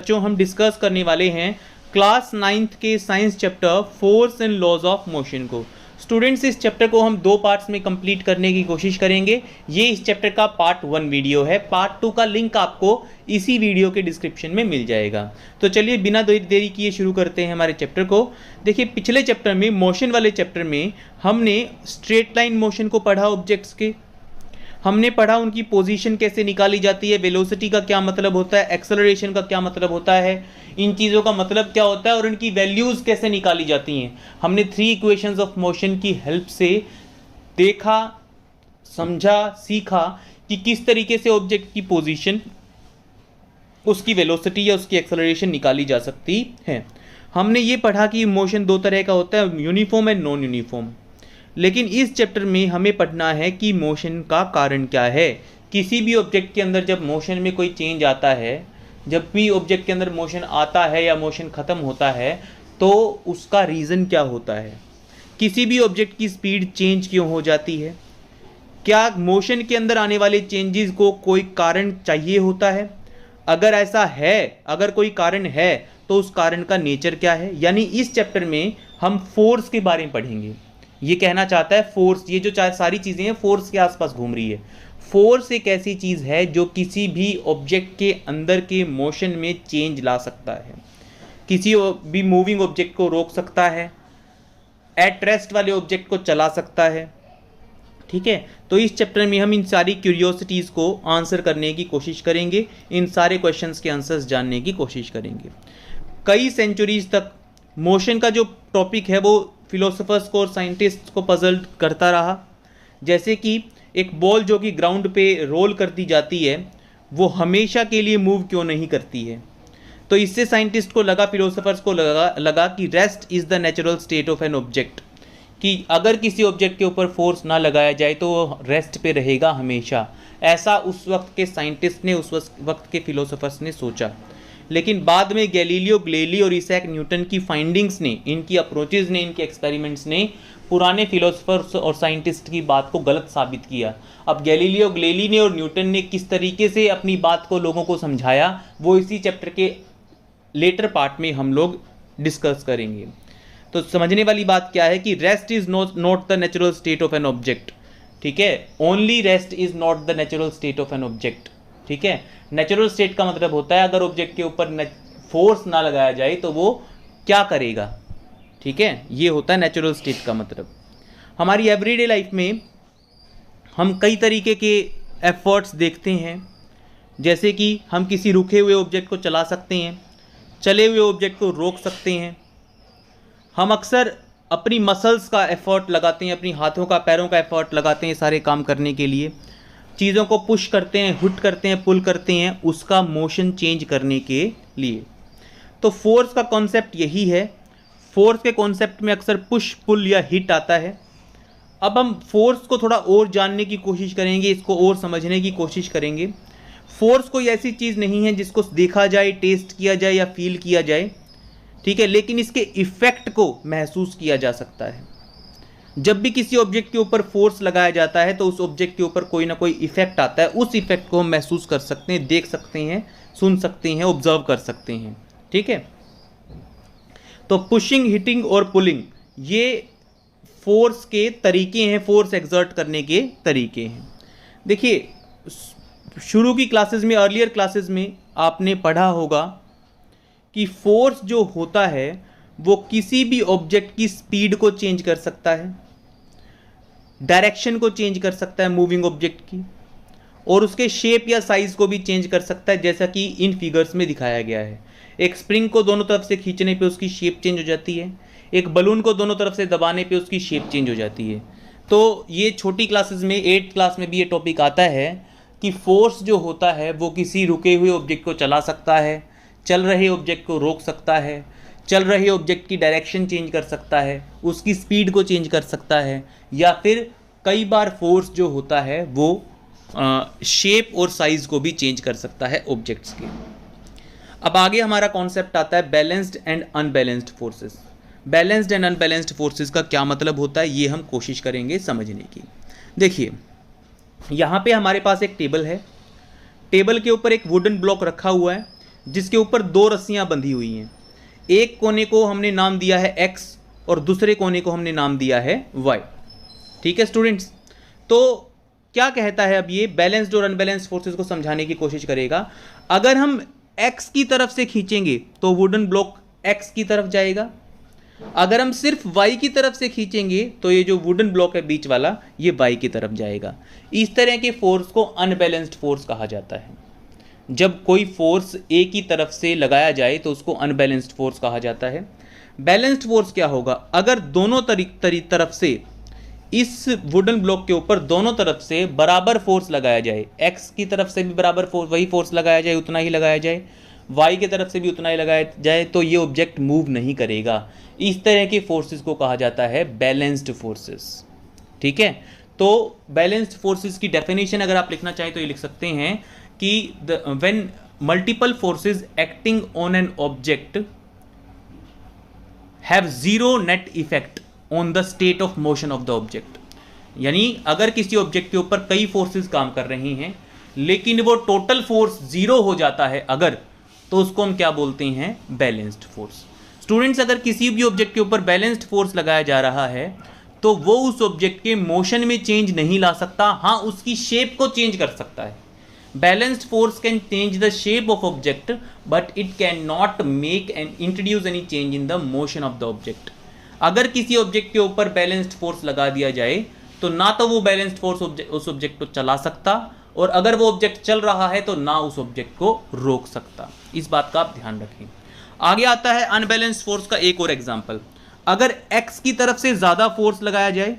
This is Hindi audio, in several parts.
बच्चों हम डिस्कस करने वाले हैं क्लास 9th के science chapter force and laws of motion को। स्टूडेंट्स, इस चैप्टर को हम दो पार्ट्स में कंप्लीट करने की कोशिश करेंगे। ये इस चैप्टर का पार्ट 1 वीडियो है। पार्ट 2 का लिंक आपको इसी वीडियो के डिस्क्रिप्शन में मिल जाएगा। तो चलिए बिना देरी किए शुरू करते हैं हमारे चैप्टर को। देखिए, पिछले चैप्टर में, मोशन वाले चैप्टर में, हमने स्ट्रेट लाइन मोशन को पढ़ा, ऑब्जेक्ट्स के हमने पढ़ा, उनकी पोजीशन कैसे निकाली जाती है, वेलोसिटी का क्या मतलब होता है, एक्सेलरेशन का क्या मतलब होता है, इन चीज़ों का मतलब क्या होता है और इनकी वैल्यूज़ कैसे निकाली जाती हैं। हमने 3 इक्वेशंस ऑफ मोशन की हेल्प से देखा, समझा, सीखा कि किस तरीके से ऑब्जेक्ट की पोजीशन, उसकी वेलोसिटी या उसकी एक्सेलरेशन निकाली जा सकती है। हमने ये पढ़ा कि मोशन 2 तरह का होता है, यूनिफॉर्म एंड नॉन यूनिफॉर्म। लेकिन इस चैप्टर में हमें पढ़ना है कि मोशन का कारण क्या है। किसी भी ऑब्जेक्ट के अंदर जब मोशन में कोई चेंज आता है, जब भी ऑब्जेक्ट के अंदर मोशन आता है या मोशन ख़त्म होता है, तो उसका रीज़न क्या होता है। किसी भी ऑब्जेक्ट की स्पीड चेंज क्यों हो जाती है, क्या मोशन के अंदर आने वाले चेंजेस को कोई कारण चाहिए होता है। अगर ऐसा है, अगर कोई कारण है, तो उस कारण का नेचर क्या है। यानी इस चैप्टर में हम फोर्स के बारे में पढ़ेंगे। ये कहना चाहता है फोर्स, ये जो सारी चीज़ें हैं फोर्स के आसपास घूम रही है। फोर्स एक ऐसी चीज़ है जो किसी भी ऑब्जेक्ट के अंदर के मोशन में चेंज ला सकता है, किसी भी मूविंग ऑब्जेक्ट को रोक सकता है, एट रेस्ट वाले ऑब्जेक्ट को चला सकता है। ठीक है, तो इस चैप्टर में हम इन सारी क्यूरियोसिटीज़ को आंसर करने की कोशिश करेंगे, इन सारे क्वेश्चंस के आंसर्स जानने की कोशिश करेंगे। कई सेंचुरीज तक मोशन का जो टॉपिक है वो फिलोसोफर्स को और साइंटिस्ट को पजल करता रहा। जैसे कि एक बॉल जो कि ग्राउंड पे रोल करती जाती है, वो हमेशा के लिए मूव क्यों नहीं करती है। तो इससे साइंटिस्ट को लगा, फिलोसोफर्स को लगा कि rest is the natural state of an object, कि अगर किसी ऑब्जेक्ट के ऊपर फोर्स ना लगाया जाए तो वो रेस्ट पे रहेगा हमेशा। ऐसा उस वक्त के साइंटिस्ट ने, उस वक्त के फिलोसोफर्स ने सोचा। लेकिन बाद में गैलीलियो गैलीली और इसैक न्यूटन की फाइंडिंग्स ने, इनकी अप्रोचेस ने, इनके एक्सपेरिमेंट्स ने पुराने फिलोसोफर्स और साइंटिस्ट की बात को गलत साबित किया। अब गैलीलियो गैलीली ने और न्यूटन ने किस तरीके से अपनी बात को लोगों को समझाया, वो इसी चैप्टर के लेटर पार्ट में हम लोग डिस्कस करेंगे। तो समझने वाली बात क्या है कि rest is not the natural state of an object. ठीक है, only rest is not the natural state of an object. ठीक है, नेचुरल स्टेट का मतलब होता है अगर ऑब्जेक्ट के ऊपर फोर्स ना लगाया जाए तो वो क्या करेगा। ठीक है, ये होता है नेचुरल स्टेट का मतलब। हमारी एवरीडे लाइफ में हम कई तरीके के एफर्ट्स देखते हैं। जैसे कि हम किसी रुके हुए ऑब्जेक्ट को चला सकते हैं, चले हुए ऑब्जेक्ट को रोक सकते हैं। हम अक्सर अपनी मसल्स का एफर्ट लगाते हैं, अपनी हाथों का, पैरों का एफर्ट लगाते हैं सारे काम करने के लिए। चीज़ों को पुश करते हैं, हुट करते हैं, पुल करते हैं, उसका मोशन चेंज करने के लिए। तो फोर्स का कॉन्सेप्ट यही है। फोर्स के कॉन्सेप्ट में अक्सर पुश, पुल या हिट आता है। अब हम फोर्स को थोड़ा और जानने की कोशिश करेंगे, इसको और समझने की कोशिश करेंगे। फोर्स कोई ऐसी चीज़ नहीं है जिसको देखा जाए, टेस्ट किया जाए या फील किया जाए। ठीक है, लेकिन इसके इफ़ेक्ट को महसूस किया जा सकता है। जब भी किसी ऑब्जेक्ट के ऊपर फोर्स लगाया जाता है तो उस ऑब्जेक्ट के ऊपर कोई ना कोई इफेक्ट आता है। उस इफेक्ट को हम महसूस कर सकते हैं, देख सकते हैं, सुन सकते हैं, ऑब्जर्व कर सकते हैं। ठीक है, तो पुशिंग, हिटिंग और पुलिंग ये फोर्स के तरीके हैं, फोर्स एक्सर्ट करने के तरीके हैं। देखिए, शुरू की क्लासेस में, अर्लियर क्लासेस में आपने पढ़ा होगा कि फोर्स जो होता है वो किसी भी ऑब्जेक्ट की स्पीड को चेंज कर सकता है, डायरेक्शन को चेंज कर सकता है मूविंग ऑब्जेक्ट की, और उसके शेप या साइज को भी चेंज कर सकता है, जैसा कि इन फिगर्स में दिखाया गया है। एक स्प्रिंग को दोनों तरफ से खींचने पे उसकी शेप चेंज हो जाती है, एक बलून को दोनों तरफ से दबाने पे उसकी शेप चेंज हो जाती है। तो ये छोटी क्लासेस में, 8th क्लास में भी ये टॉपिक आता है कि फोर्स जो होता है वो किसी रुके हुए ऑब्जेक्ट को चला सकता है, चल रहे ऑब्जेक्ट को रोक सकता है, चल रहे ऑब्जेक्ट की डायरेक्शन चेंज कर सकता है, उसकी स्पीड को चेंज कर सकता है, या फिर कई बार फोर्स जो होता है वो शेप और साइज को भी चेंज कर सकता है ऑब्जेक्ट्स के। अब आगे हमारा कॉन्सेप्ट आता है balanced and unbalanced forces. Balanced and unbalanced forces का क्या मतलब होता है, ये हम कोशिश करेंगे समझने की। देखिए, यहाँ पे हमारे पास एक टेबल है। टेबल के ऊपर एक वुडन ब्लॉक रखा हुआ है जिसके ऊपर दो रस्सियां बंधी हुई हैं। एक कोने को हमने नाम दिया है x और दूसरे कोने को हमने नाम दिया है y। ठीक है स्टूडेंट्स, तो क्या कहता है अब ये बैलेंस्ड और अनबैलेंस्ड फोर्सेस को समझाने की कोशिश करेगा। अगर हम x की तरफ से खींचेंगे तो वुडन ब्लॉक x की तरफ जाएगा, अगर हम सिर्फ y की तरफ से खींचेंगे तो ये जो वुडन ब्लॉक है बीच वाला ये y की तरफ जाएगा। इस तरह के फोर्स को अनबैलेंस्ड फोर्स कहा जाता है। जब कोई फोर्स a की तरफ से लगाया जाए तो उसको अनबैलेंस्ड फोर्स कहा जाता है। बैलेंस्ड फोर्स क्या होगा, अगर दोनों तरफ से इस वुडन ब्लॉक के ऊपर दोनों तरफ से बराबर फोर्स लगाया जाए, x की तरफ से भी बराबर फोर्स वही फोर्स लगाया जाए, उतना ही लगाया जाए, y की तरफ से भी उतना ही लगाया जाए, तो ये ऑब्जेक्ट मूव नहीं करेगा। इस तरह के फोर्सेस को कहा जाता है बैलेंस्ड फोर्सेस। ठीक है, तो बैलेंस्ड फोर्सेस की डेफिनेशन अगर आप लिखना चाहें तो ये लिख सकते हैं कि when multiple forces acting on an object have zero net effect on the state of motion of the object. यानी अगर किसी ऑब्जेक्ट के ऊपर कई फोर्सेस काम कर रही हैं लेकिन वो टोटल फोर्स जीरो हो जाता है अगर, तो उसको हम क्या बोलते हैं, बैलेंस्ड फोर्स। स्टूडेंट्स, अगर किसी भी ऑब्जेक्ट के ऊपर बैलेंस्ड फोर्स लगाया जा रहा है तो वो उस ऑब्जेक्ट के मोशन में चेंज नहीं ला सकता, हाँ उसकी शेप को चेंज कर सकता है। Balanced force can change the shape of object but it can not make and introduce any change in the motion of the object. अगर किसी ऑब्जेक्ट के ऊपर बैलेंस्ड फोर्स लगा दिया जाए तो ना तो वो बैलेंस्ड फोर्स उस ऑब्जेक्ट को चला सकता, और अगर वो ऑब्जेक्ट चल रहा है तो ना उस ऑब्जेक्ट को रोक सकता। इस बात का आप ध्यान रखें। आगे आता है अनबैलेंस्ड फोर्स का एक और एग्जांपल। अगर x की तरफ से ज्यादा फोर्स लगाया जाए,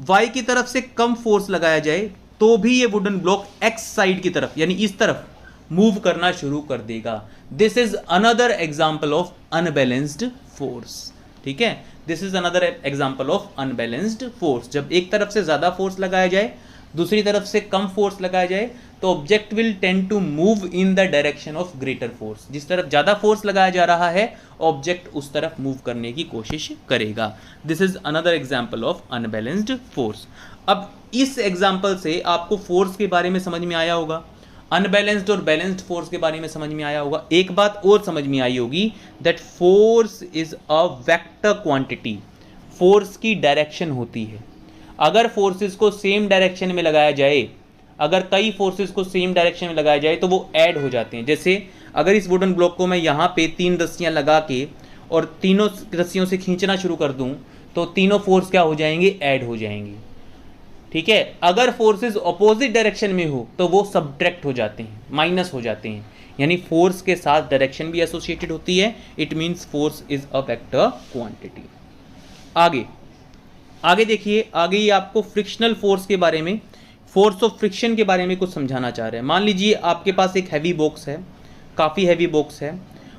y की तरफ से कम फोर्स लगाया जाए, तो भी ये वुडन ब्लॉक x साइड की तरफ यानी इस तरफ मूव करना शुरू कर देगा। This is another example of unbalanced force. ठीक है, this is another example of unbalanced force. जब एक तरफ से ज्यादा फोर्स लगाया जाए, दूसरी तरफ से कम फोर्स लगाया जाए, तो object will tend to move in the direction of greater force. जिस तरफ ज्यादा फोर्स लगाया जा रहा है ऑब्जेक्ट उस तरफ मूव करने की कोशिश करेगा। This is another example of unbalanced force. अब इस एग्जांपल से आपको फोर्स के बारे में समझ में आया होगा, अनबैलेंस्ड और बैलेंस्ड फोर्स के बारे में समझ में आया होगा। एक बात और समझ में आई होगी, that force is a vector quantity. Force की डायरेक्शन होती है। अगर फोर्सेस को सेम डायरेक्शन में लगाया जाए, अगर कई फोर्सेस को सेम डायरेक्शन में लगाया जाए तो वो ऐड हो जाते हैं। जैसे अगर इस वुडन ब्लॉक को मैं यहाँ पे 3 रस्सियाँ लगा के और तीनों रस्सियों से खींचना शुरू कर दूँ तो तीनों फोर्स क्या हो जाएंगे, ऐड हो जाएंगे। ठीक है, अगर फोर्सेस ऑपोजिट डायरेक्शन में हो तो वो सब्ट्रैक्ट हो जाते हैं, माइनस हो जाते हैं। यानी फोर्स के साथ डायरेक्शन भी एसोसिएटेड होती है। It means force is a vector quantity. आगे देखिए, आगे ये आपको फ्रिक्शनल फोर्स के बारे में, फोर्स ऑफ फ्रिक्शन के बारे में कुछ समझाना चाह रहे हैं। मान लीजिए आपके पास एक हैवी बॉक्स है, काफ़ी हैवी बॉक्स है,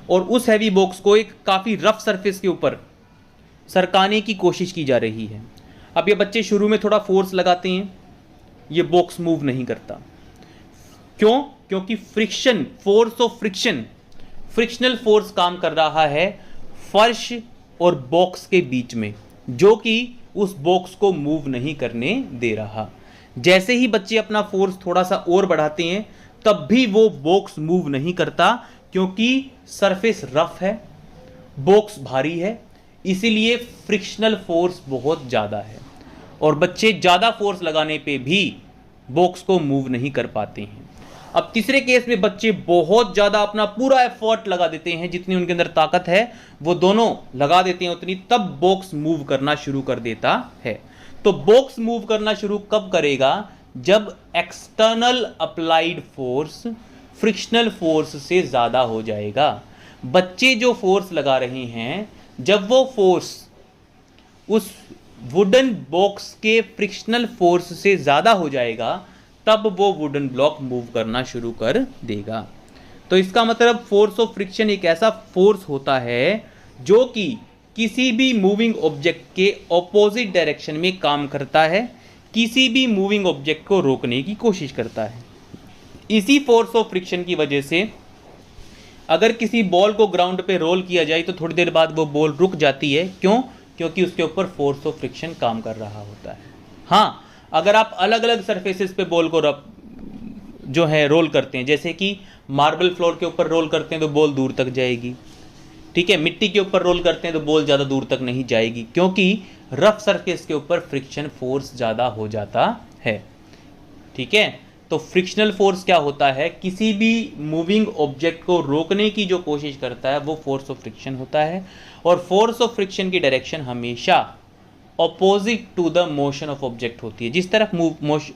और उस हैवी बॉक्स को एक काफ़ी रफ सरफेस के ऊपर सरकाने की कोशिश की जा रही है। अब ये बच्चे शुरू में थोड़ा फोर्स लगाते हैं, ये बॉक्स मूव नहीं करता। क्यों? क्योंकि friction, force of friction, frictional force काम कर रहा है फर्श और बॉक्स के बीच में, जो कि उस बॉक्स को मूव नहीं करने दे रहा। जैसे ही बच्चे अपना फोर्स थोड़ा सा और बढ़ाते हैं तब भी वो बॉक्स मूव नहीं करता, क्योंकि सरफेस रफ है, बॉक्स भारी है, इसीलिए फ्रिक्शनल फोर्स बहुत ज़्यादा है और बच्चे ज़्यादा फोर्स लगाने पे भी बॉक्स को मूव नहीं कर पाते हैं। अब तीसरे केस में बच्चे बहुत ज़्यादा अपना पूरा एफर्ट लगा देते हैं, जितनी उनके अंदर ताकत है वो दोनों लगा देते हैं उतनी, तब बॉक्स मूव करना शुरू कर देता है। तो बॉक्स मूव करना शुरू कब करेगा? जब external applied force frictional force से ज़्यादा हो जाएगा। बच्चे जो फोर्स लगा रहे हैं, जब वो फोर्स उस वुडन बॉक्स के फ्रिक्शनल फोर्स से ज़्यादा हो जाएगा, तब वो वुडन ब्लॉक मूव करना शुरू कर देगा। तो इसका मतलब फोर्स ऑफ फ्रिक्शन एक ऐसा फोर्स होता है जो कि किसी भी मूविंग ऑब्जेक्ट के ऑपोजिट डायरेक्शन में काम करता है, किसी भी मूविंग ऑब्जेक्ट को रोकने की कोशिश करता है। इसी फोर्स ऑफ फ्रिक्शन की वजह से अगर किसी बॉल को ग्राउंड पे रोल किया जाए तो थोड़ी देर बाद वो बॉल रुक जाती है। क्यों? क्योंकि उसके ऊपर फोर्स ऑफ फ्रिक्शन काम कर रहा होता है। हाँ, अगर आप अलग अलग सरफेसेस पे बॉल को जो है रोल करते हैं, जैसे कि मार्बल फ्लोर के ऊपर रोल करते हैं तो बॉल दूर तक जाएगी, ठीक है। मिट्टी के ऊपर रोल करते हैं तो बॉल ज़्यादा दूर तक नहीं जाएगी, क्योंकि रफ सरफेस के ऊपर फ्रिक्शन फोर्स ज़्यादा हो जाता है, ठीक है। तो फ्रिक्शनल फोर्स क्या होता है, किसी भी मूविंग ऑब्जेक्ट को रोकने की जो कोशिश करता है वो फोर्स ऑफ फ्रिक्शन होता है, और फोर्स ऑफ फ्रिक्शन की डायरेक्शन हमेशा opposite to the motion of object होती है। जिस तरफ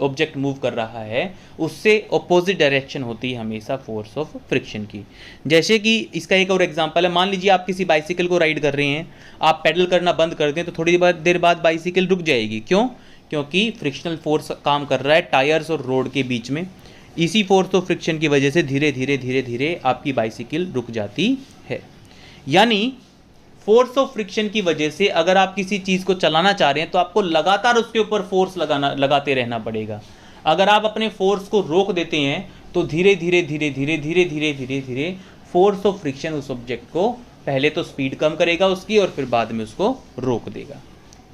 ऑब्जेक्ट मूव कर रहा है उससे ऑपोजिट डायरेक्शन होती है हमेशा फोर्स ऑफ फ्रिक्शन की। जैसे कि इसका एक और एग्जांपल है, मान लीजिए आप किसी बाइसिकल को राइड कर रहे हैं, आप पेडल करना बंद कर दें तो थोड़ी देर बाद बाइसिकल रुक जाएगी। क्यों? क्योंकि फ्रिक्शनल फोर्स काम कर रहा है टायर्स और रोड के बीच में। इसी फोर्स ऑफ फ्रिक्शन की वजह से धीरे धीरे धीरे धीरे आपकी बाइसिकल रुक जाती है। यानी फोर्स ऑफ फ्रिक्शन की वजह से अगर आप किसी चीज़ को चलाना चाह रहे हैं तो आपको लगातार उसके ऊपर फोर्स लगाते रहना पड़ेगा। अगर आप अपने फोर्स को रोक देते हैं तो धीरे धीरे धीरे धीरे धीरे धीरे धीरे धीरे फोर्स ऑफ फ्रिक्शन उस ऑब्जेक्ट को पहले तो स्पीड कम करेगा उसकी, और फिर बाद में उसको रोक देगा,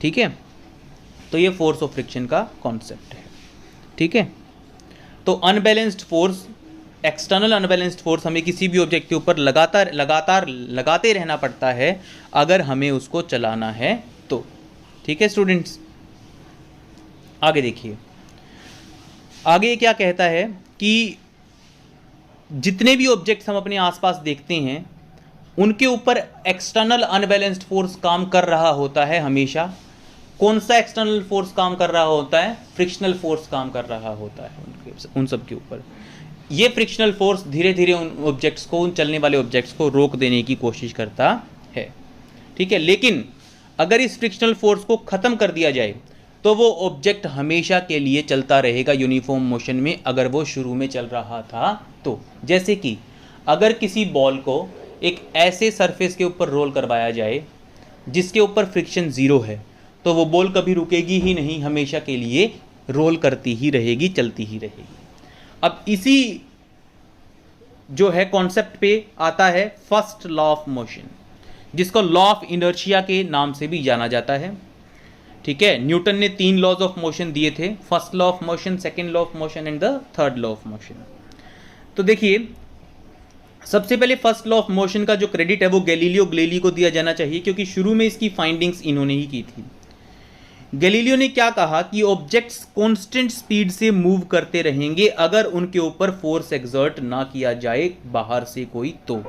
ठीक है। तो ये फोर्स ऑफ फ्रिक्शन का कॉन्सेप्ट है, ठीक है। तो unbalanced force, external unbalanced force हमें किसी भी ऑब्जेक्ट के ऊपर लगातार लगाते रहना पड़ता है अगर हमें उसको चलाना है तो, ठीक है स्टूडेंट्स। आगे देखिए, आगे क्या कहता है कि जितने भी ऑब्जेक्ट्स हम अपने आसपास देखते हैं उनके ऊपर एक्सटर्नल अनबैलेंस्ड फोर्स काम कर रहा होता है हमेशा। कौन सा एक्सटर्नल फोर्स काम कर रहा होता है? फ्रिक्शनल फोर्स काम कर रहा होता है उन सब के ऊपर। ये फ्रिक्शनल फोर्स धीरे धीरे उन ऑब्जेक्ट्स को, उन चलने वाले ऑब्जेक्ट्स को रोक देने की कोशिश करता है, ठीक है। लेकिन अगर इस फ्रिक्शनल फोर्स को ख़त्म कर दिया जाए तो वो ऑब्जेक्ट हमेशा के लिए चलता रहेगा यूनिफॉर्म मोशन में, अगर वो शुरू में चल रहा था तो। जैसे कि अगर किसी बॉल को एक ऐसे सरफेस के ऊपर रोल करवाया जाए जिसके ऊपर फ्रिक्शन ज़ीरो है तो वो बॉल कभी रुकेगी ही नहीं, हमेशा के लिए रोल करती ही रहेगी, चलती ही रहेगी। अब इसी जो है कॉन्सेप्ट पे आता है फर्स्ट लॉ ऑफ मोशन, जिसको लॉ ऑफ इनर्शिया के नाम से भी जाना जाता है, ठीक है। न्यूटन ने 3 लॉज ऑफ मोशन दिए थे, first law of motion, second law of motion and the third law of motion. तो देखिए, सबसे पहले फर्स्ट लॉ ऑफ मोशन का जो क्रेडिट है वो गैलीलियो गैलीली को दिया जाना चाहिए, क्योंकि शुरू में इसकी फाइंडिंग्स इन्होंने ही की थी। गैलीलियो ने क्या कहा कि ऑब्जेक्ट्स कांस्टेंट स्पीड से मूव करते रहेंगे अगर उनके ऊपर फोर्स एक्सर्ट ना किया जाए बाहर से कोई तो।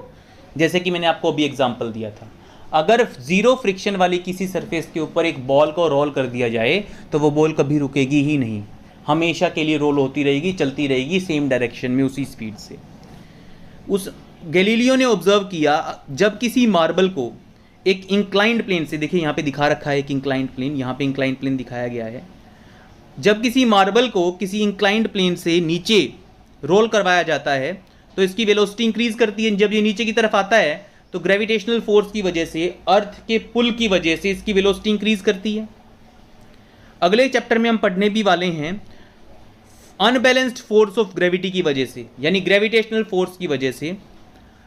जैसे कि मैंने आपको अभी एग्जांपल दिया था, अगर जीरो फ्रिक्शन वाली किसी सरफेस के ऊपर एक बॉल को रोल कर दिया जाए तो वो बॉल कभी रुकेगी ही नहीं, हमेशा के लिए रोल होती रहेगी, चलती रहेगी सेम डायरेक्शन में उसी स्पीड से। उस गैलीलियो ने ऑब्जर्व किया जब किसी मार्बल को एक इंक्लाइंड प्लेन से, देखिए यहाँ पे दिखा रखा है एक इंक्लाइंड प्लेन, यहाँ पे इंक्लाइंड प्लेन दिखाया गया है। जब किसी मार्बल को किसी इंक्लाइंड प्लेन से नीचे रोल करवाया जाता है तो इसकी वेलोसिटी इंक्रीज करती है। जब ये नीचे की तरफ आता है तो ग्रेविटेशनल फोर्स की वजह से, अर्थ के पुल की वजह से इसकी वेलोसिटी इंक्रीज करती है। अगले चैप्टर में हम पढ़ने भी वाले हैं अनबैलेंस्ड फोर्स ऑफ ग्रेविटी की वजह से, यानी ग्रेविटेशनल फोर्स की वजह से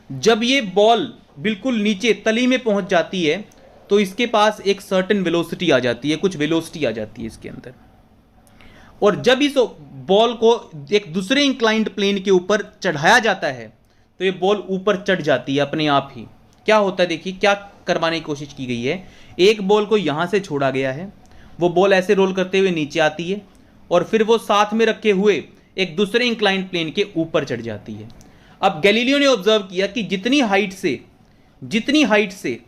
जब ये बॉल बिल्कुल नीचे तली में पहुंच जाती है तो इसके पास एक सर्टेन वेलोसिटी आ जाती है, कुछ वेलोसिटी आ जाती है इसके अंदर। और जब इस बॉल को एक दूसरे इंक्लाइंड प्लेन के ऊपर चढ़ाया जाता है तो ये बॉल ऊपर चढ़ जाती है अपने आप ही। क्या होता है, देखिए क्या करवाने की कोशिश की गई है। एक बॉल को यहां से छोड़ा गया है, वो बॉल ऐसे रोल करते हुए नीचे आती है और फिर वो साथ में रखे हुए एक दूसरे इंक्लाइंड प्लेन के ऊपर चढ़ जाती है। अब गैलीलियो ने ऑब्जर्व किया कि जितनी हाइट से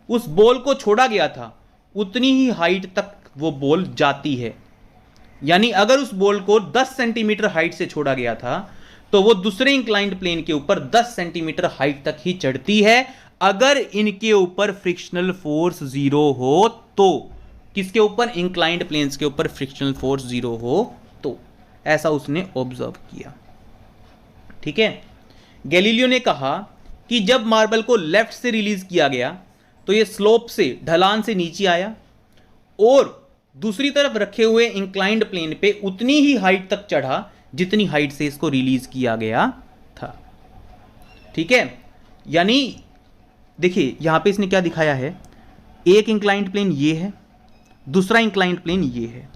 उस बॉल को छोड़ा गया था उतनी ही हाइट तक वो बॉल जाती है। यानी अगर उस बॉल को 10 सेंटीमीटर हाइट से छोड़ा गया था तो वो दूसरे इंक्लाइंड प्लेन के ऊपर 10 सेंटीमीटर हाइट तक ही चढ़ती है, अगर इनके ऊपर फ्रिक्शनल फोर्स जीरो हो तो। किसके ऊपर? इंक्लाइंड प्लेन्स के ऊपर फ्रिक्शनल फोर्स जीरो हो तो। ऐसा उसने ऑब्जर्व किया, ठीक है। गैलीलियो ने कहा कि जब मार्बल को लेफ्ट से रिलीज किया गया तो ये स्लोप से, ढलान से नीचे आया और दूसरी तरफ रखे हुए इंक्लाइंड प्लेन पे उतनी ही हाइट तक चढ़ा जितनी हाइट से इसको रिलीज किया गया था, ठीक है। यानी देखिए यहां पे इसने क्या दिखाया है, एक इंक्लाइंड प्लेन ये है, दूसरा इंक्लाइंड प्लेन ये है।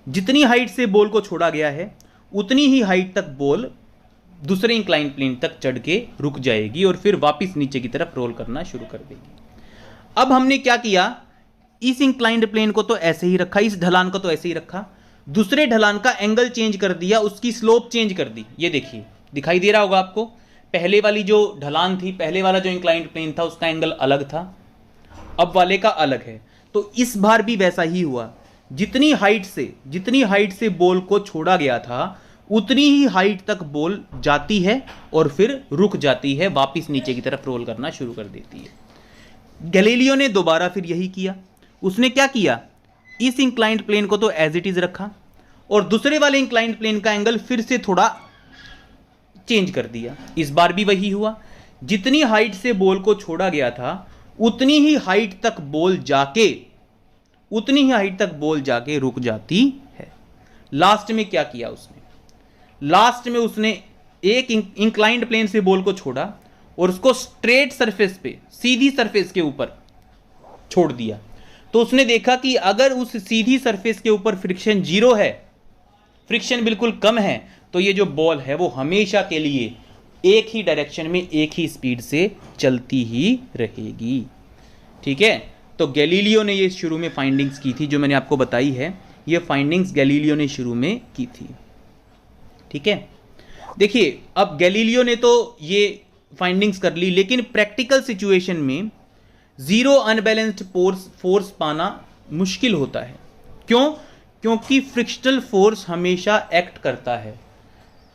जितनी हाइट से बॉल को छोड़ा गया है उतनी ही हाइट तक बॉल दूसरे इंक्लाइन प्लेन तक चढ़ के रुक जाएगी और फिर वापस नीचे की तरफ रोल करना शुरू कर देगी। अब हमने क्या किया, इस इंक्लाइंड प्लेन को तो ऐसे ही रखा, इस ढलान को तो ऐसे ही रखा, दूसरे ढलान का एंगल चेंज कर दिया, उसकी स्लोप चेंज कर दी। ये देखिए दिखाई दे रहा होगा आपको, पहले वाली जो ढलान थी, पहले वाला जो इंक्लाइंड प्लेन था उसका एंगल अलग था, अब वाले का अलग है। तो इस बार भी वैसा ही हुआ, जितनी हाइट से बॉल को छोड़ा गया था उतनी ही हाइट तक बॉल जाती है और फिर रुक जाती है, वापस नीचे की तरफ रोल करना शुरू कर देती है। गैलीलियो ने दोबारा फिर यही किया। उसने क्या किया, इस इंक्लाइंड प्लेन को तो एज इट इज रखा और दूसरे वाले इंक्लाइंड प्लेन का एंगल फिर से थोड़ा चेंज कर दिया। इस बार भी वही हुआ, जितनी हाइट से बॉल को छोड़ा गया था उतनी ही हाइट तक बॉल जाके रुक जाती है। लास्ट में क्या किया उसने, लास्ट में उसने एक इंक्लाइंड प्लेन से बॉल को छोड़ा और उसको स्ट्रेट सरफेस पे, सीधी सरफेस के ऊपर छोड़ दिया। तो उसने देखा कि अगर उस सीधी सरफेस के ऊपर फ्रिक्शन जीरो है, फ्रिक्शन बिल्कुल कम है, तो ये जो बॉल है वो हमेशा के लिए एक ही डायरेक्शन में एक ही स्पीड से चलती ही रहेगी। ठीक है, तो गैलीलियो ने ये शुरू में फाइंडिंग्स की थी, जो मैंने आपको बताई है, ये फाइंडिंग्स गैलीलियो ने शुरू में की थी। ठीक है, देखिए अब गैलीलियो ने तो ये फाइंडिंग्स कर ली, लेकिन प्रैक्टिकल सिचुएशन में जीरो अनबैलेंस्ड फोर्स पाना मुश्किल होता है। क्यों? क्योंकि फ्रिक्शनल फोर्स हमेशा एक्ट करता है,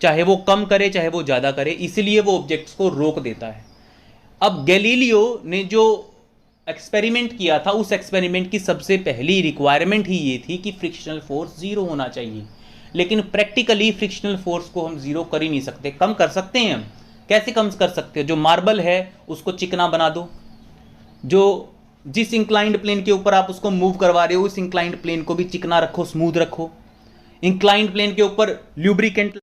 चाहे वो कम करे चाहे वो ज़्यादा करे, इसलिए वो ऑब्जेक्ट्स को रोक देता है। अब गैलीलियो ने जो एक्सपेरिमेंट किया था, उस एक्सपेरिमेंट की सबसे पहली रिक्वायरमेंट ही ये थी कि फ्रिक्शनल फोर्स जीरो होना चाहिए। लेकिन प्रैक्टिकली फ्रिक्शनल फोर्स को हम जीरो कर ही नहीं सकते। कम कर सकते हैं हम, कैसे कम कर सकते हैं? जो मार्बल है उसको चिकना बना दो, जो जिस इंक्लाइंड प्लेन के ऊपर आप उसको मूव करवा रहे हो उस इंक्लाइंड प्लेन को भी चिकना रखो, स्मूथ रखो, इंक्लाइंड प्लेन के ऊपर ल्यूब्रिकेंट।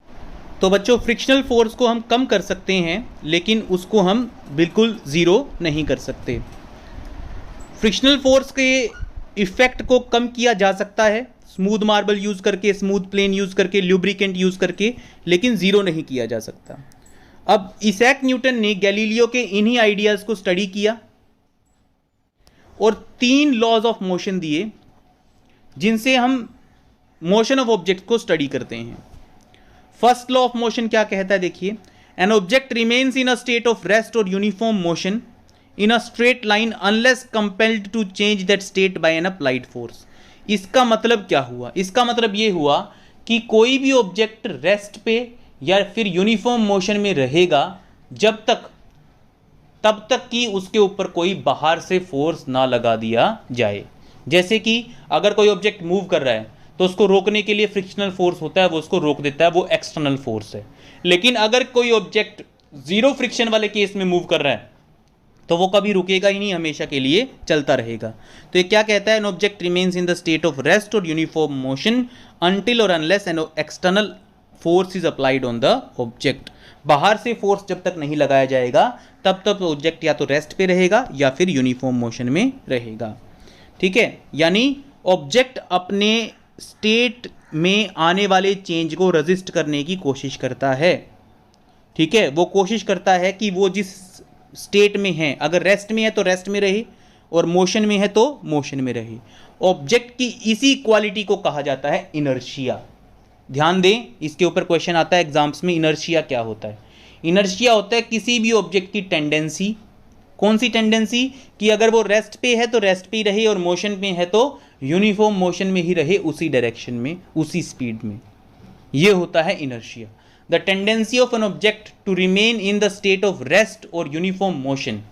तो बच्चों फ्रिक्शनल फोर्स को हम कम कर सकते हैं, लेकिन उसको हम बिल्कुल ज़ीरो नहीं कर सकते। फ्रिक्शनल फोर्स के इफेक्ट को कम किया जा सकता है स्मूथ मार्बल यूज़ करके, स्मूथ प्लेन यूज़ करके, ल्यूब्रिकेंट यूज़ करके, लेकिन ज़ीरो नहीं किया जा सकता। अब इसैक न्यूटन ने गैलीलियो के इन्हीं आइडियाज़ को स्टडी किया और 3 लॉज ऑफ मोशन दिए, जिनसे हम मोशन ऑफ ऑब्जेक्ट को स्टडी करते हैं। फर्स्ट लॉ ऑफ मोशन क्या कहता है, देखिए, an object remains in a state of rest और uniform motion in a straight line unless compelled to change that state by an applied force. इसका मतलब क्या हुआ? इसका मतलब ये हुआ कि कोई भी ऑब्जेक्ट रेस्ट पे या फिर यूनिफॉर्म मोशन में रहेगा तब तक कि उसके ऊपर कोई बाहर से फोर्स ना लगा दिया जाए। जैसे कि अगर कोई ऑब्जेक्ट मूव कर रहा है तो उसको रोकने के लिए फ्रिक्शनल फोर्स होता है, वो उसको रोक देता है, वो एक्सटर्नल फोर्स है। लेकिन अगर कोई ऑब्जेक्ट जीरो फ्रिक्शन वाले केस में मूव कर रहा है तो वो कभी रुकेगा ही नहीं, हमेशा के लिए चलता रहेगा। तो ये क्या कहता है, N object remains in the state of rest और यूनिफॉर्म मोशन अनटिल और unless an external force is applied on the object. बाहर से फोर्स जब तक नहीं लगाया जाएगा तब तक ऑब्जेक्ट या तो रेस्ट पे रहेगा या फिर यूनिफॉर्म मोशन में रहेगा। ठीक है, यानी ऑब्जेक्ट अपने स्टेट में आने वाले चेंज को रजिस्ट करने की कोशिश करता है। ठीक है, वो कोशिश करता है कि वो जिस स्टेट में है, अगर रेस्ट में है तो रेस्ट में रहे और मोशन में है तो मोशन में रहे। ऑब्जेक्ट की इसी क्वालिटी को कहा जाता है इनर्शिया। ध्यान दें, इसके ऊपर क्वेश्चन आता है एग्जाम्स में, इनर्शिया क्या होता है? इनर्शिया होता है किसी भी ऑब्जेक्ट की टेंडेंसी। कौन सी टेंडेंसी? कि अगर वो रेस्ट पे है तो रेस्ट पे ही रहे और मोशन में है तो यूनिफॉर्म मोशन में ही रहे, उसी डायरेक्शन में, उसी स्पीड में। ये होता है inertia, the tendency of an object to remain in the state of rest और यूनिफॉर्म मोशन।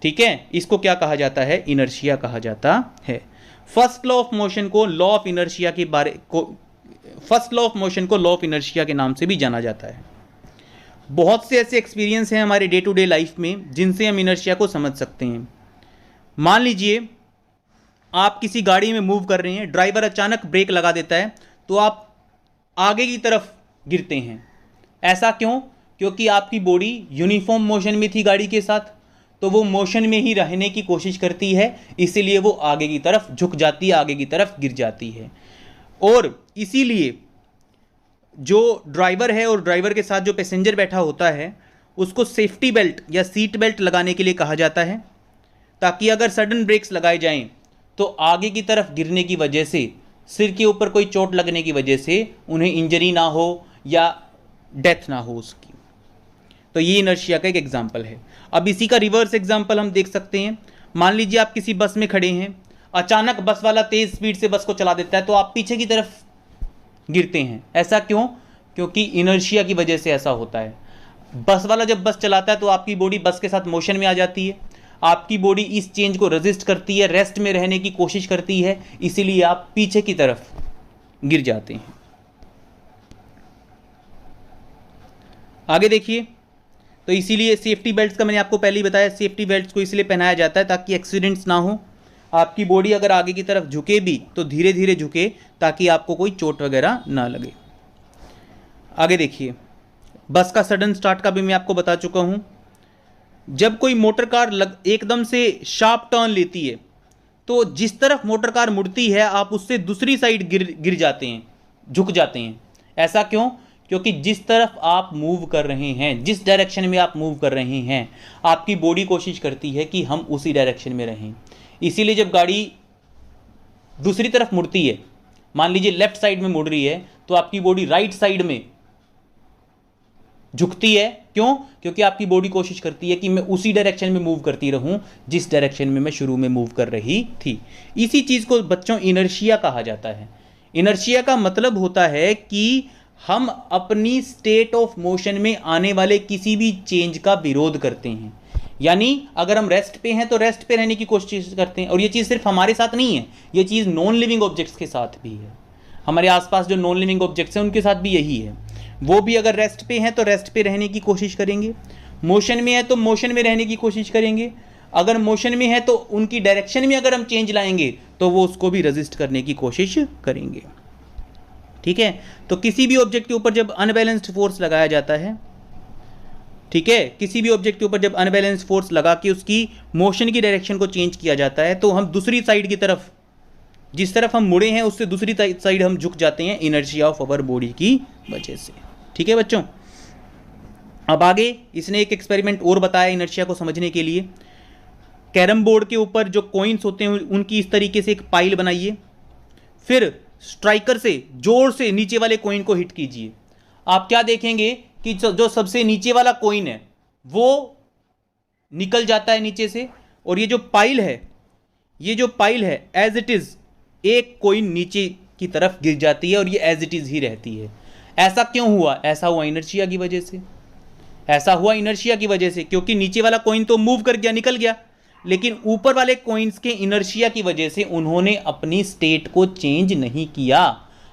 ठीक है, इसको क्या कहा जाता है? इनर्शिया कहा जाता है। फर्स्ट लॉ ऑफ मोशन को लॉ ऑफ इनर्शिया के फर्स्ट लॉ ऑफ मोशन को लॉ ऑफ इनर्शिया के नाम से भी जाना जाता है। बहुत से ऐसे एक्सपीरियंस हैं हमारे डे टू डे लाइफ में जिनसे हम इनर्शिया को समझ सकते हैं। मान लीजिए आप किसी गाड़ी में मूव कर रहे हैं, ड्राइवर अचानक ब्रेक लगा देता है तो आप आगे की तरफ गिरते हैं। ऐसा क्यों? क्योंकि आपकी बॉडी यूनिफॉर्म मोशन में थी गाड़ी के साथ, तो वो मोशन में ही रहने की कोशिश करती है, इसीलिए वो आगे की तरफ झुक जाती है, आगे की तरफ गिर जाती है। और इसीलिए जो ड्राइवर है और ड्राइवर के साथ जो पैसेंजर बैठा होता है उसको सेफ्टी बेल्ट या सीट बेल्ट लगाने के लिए कहा जाता है, ताकि अगर सडन ब्रेक्स लगाए जाएं तो आगे की तरफ गिरने की वजह से, सिर के ऊपर कोई चोट लगने की वजह से उन्हें इंजरी ना हो या डेथ ना हो उसकी। तो ये इनर्शिया का एक एग्जाम्पल है। अब इसी का रिवर्स एग्जाम्पल हम देख सकते हैं। मान लीजिए आप किसी बस में खड़े हैं, अचानक बस वाला तेज स्पीड से बस को चला देता है तो आप पीछे की तरफ गिरते हैं। ऐसा क्यों? क्योंकि इनर्शिया की वजह से ऐसा होता है। बस वाला जब बस चलाता है तो आपकी बॉडी बस के साथ मोशन में आ जाती है, आपकी बॉडी इस चेंज को रेजिस्ट करती है, रेस्ट में रहने की कोशिश करती है, इसीलिए आप पीछे की तरफ गिर जाते हैं। आगे देखिए, तो इसीलिए सेफ्टी बेल्ट्स का मैंने आपको पहले ही बताया, सेफ्टी बेल्ट्स को इसलिए पहनाया जाता है ताकि एक्सीडेंट्स ना हो। आपकी बॉडी अगर आगे की तरफ झुके भी तो धीरे धीरे झुके, ताकि आपको कोई चोट वगैरह ना लगे। आगे देखिए, बस का सडन स्टार्ट का भी मैं आपको बता चुका हूं। जब कोई मोटर कार एकदम से शार्प टर्न लेती है तो जिस तरफ मोटर कार मुड़ती है आप उससे दूसरी साइड गिर जाते हैं, झुक जाते हैं। ऐसा क्यों? क्योंकि जिस तरफ आप मूव कर रहे हैं, जिस डायरेक्शन में आप मूव कर रहे हैं, आपकी बॉडी कोशिश करती है कि हम उसी डायरेक्शन में रहें। इसीलिए जब गाड़ी दूसरी तरफ मुड़ती है, मान लीजिए लेफ्ट साइड में मुड़ रही है, तो आपकी बॉडी राइट साइड में झुकती है। क्यों? क्योंकि आपकी बॉडी कोशिश करती है कि मैं उसी डायरेक्शन में मूव करती रहूं जिस डायरेक्शन में मैं शुरू में मूव कर रही थी। इसी चीज को बच्चों इनर्शिया कहा जाता है। इनर्शिया का मतलब होता है कि हम अपनी स्टेट ऑफ मोशन में आने वाले किसी भी चेंज का विरोध करते हैं। यानी अगर हम रेस्ट पे हैं तो रेस्ट पे रहने की कोशिश करते हैं। और ये चीज़ सिर्फ हमारे साथ नहीं है, ये चीज़ नॉन लिविंग ऑब्जेक्ट्स के साथ भी है। हमारे आसपास जो नॉन लिविंग ऑब्जेक्ट्स हैं उनके साथ भी यही है। वो भी अगर रेस्ट पे हैं तो रेस्ट पे रहने की कोशिश करेंगे, मोशन में है तो मोशन में रहने की कोशिश करेंगे। अगर मोशन में है तो उनकी डायरेक्शन में अगर हम चेंज लाएंगे तो वो उसको भी रेजिस्ट करने की कोशिश करेंगे। ठीक है, तो किसी भी ऑब्जेक्ट के ऊपर जब अनबैलेंस्ड फोर्स लगाया जाता है, ठीक है, किसी भी ऑब्जेक्ट के ऊपर जब अनबैलेंस्ड फोर्स लगा के उसकी मोशन की डायरेक्शन को चेंज किया जाता है तो हम दूसरी साइड की तरफ, जिस तरफ हम मुड़े हैं उससे दूसरी साइड हम झुक जाते हैं इनर्शिया ऑफ अवर बॉडी की वजह से। ठीक है बच्चों, अब आगे इसने एक एक्सपेरिमेंट और बताया इनर्शिया को समझने के लिए। कैरम बोर्ड के ऊपर जो कॉइन्स होते हैं उनकी इस तरीके से एक पाइल बनाइए, फिर स्ट्राइकर से जोर से नीचे वाले कॉइन को हिट कीजिए। आप क्या देखेंगे कि जो सबसे नीचे वाला कॉइन है वो निकल जाता है नीचे से, और ये जो पाइल है एज इट इज एक कॉइन नीचे की तरफ गिर जाती है और ये एज इट इज ही रहती है। ऐसा क्यों हुआ? ऐसा हुआ इनर्शिया की वजह से। ऐसा हुआ इनर्शिया की वजह से क्योंकि नीचे वाला कॉइन तो मूव कर गया, निकल गया, लेकिन ऊपर वाले कॉइन्स के इनर्शिया की वजह से उन्होंने अपनी स्टेट को चेंज नहीं किया,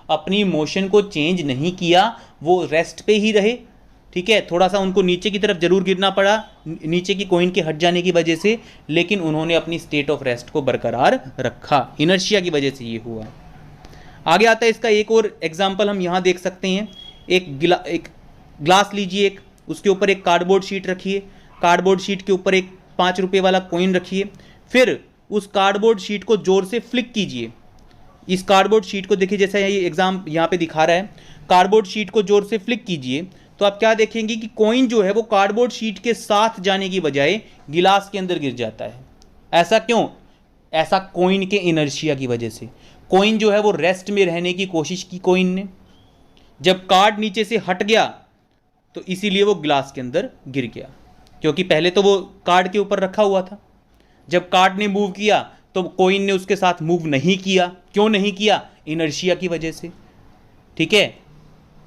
अपनी मोशन को चेंज नहीं किया, वो रेस्ट पे ही रहे। ठीक है, थोड़ा सा उनको नीचे की तरफ जरूर गिरना पड़ा नीचे की कॉइन के हट जाने की वजह से, लेकिन उन्होंने अपनी स्टेट ऑफ रेस्ट को बरकरार रखा। इनर्शिया की वजह से ये हुआ। आगे आता है इसका एक और एग्जाम्पल हम यहाँ देख सकते हैं। एक ग्लास लीजिए, उसके ऊपर एक कार्डबोर्ड शीट रखिए, कार्डबोर्ड शीट के ऊपर एक 5 रुपये वाला कॉइन रखिए, फिर उस कार्डबोर्ड शीट को जोर से फ्लिक कीजिए। इस कार्डबोर्ड शीट को देखिए, जैसा ये एग्जाम यहाँ पे दिखा रहा है, कार्डबोर्ड शीट को जोर से फ्लिक कीजिए तो आप क्या देखेंगे कि कॉइन जो है वो कार्डबोर्ड शीट के साथ जाने की बजाय गिलास के अंदर गिर जाता है। ऐसा क्यों? ऐसा कॉइन के इनर्शिया की वजह से। कॉइन जो है वो रेस्ट में रहने की कोशिश की कॉइन ने, जब कार्ड नीचे से हट गया तो इसीलिए वो गिलास के अंदर गिर गया, क्योंकि पहले तो वो कार्ड के ऊपर रखा हुआ था। जब कार्ड ने मूव किया तो कॉइन ने उसके साथ मूव नहीं किया। क्यों नहीं किया? इनर्शिया की वजह से। ठीक है,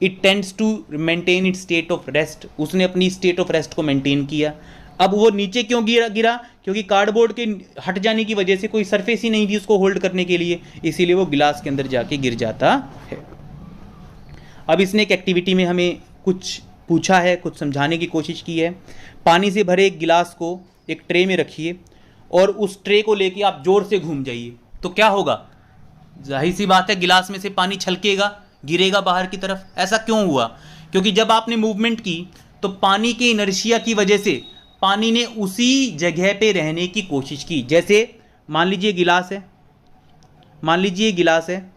it tends to maintain it state of rest, उसने अपनी स्टेट ऑफ रेस्ट को मेंटेन किया। अब वो नीचे क्यों गिरा? क्योंकि कार्डबोर्ड के हट जाने की वजह से कोई सरफेस ही नहीं थी उसको होल्ड करने के लिए, इसीलिए वो गिलास के अंदर जाके गिर जाता है। अब इसने एक एक्टिविटी में हमें कुछ पूछा है, कुछ समझाने की कोशिश की है। पानी से भरे एक गिलास को एक ट्रे में रखिए और उस ट्रे को लेके आप जोर से घूम जाइए, तो क्या होगा? जाहिर सी बात है गिलास में से पानी छलकेगा, गिरेगा बाहर की तरफ। ऐसा क्यों हुआ? क्योंकि जब आपने मूवमेंट की तो पानी के इनर्शिया की वजह से पानी ने उसी जगह पे रहने की कोशिश की। जैसे मान लीजिए गिलास है,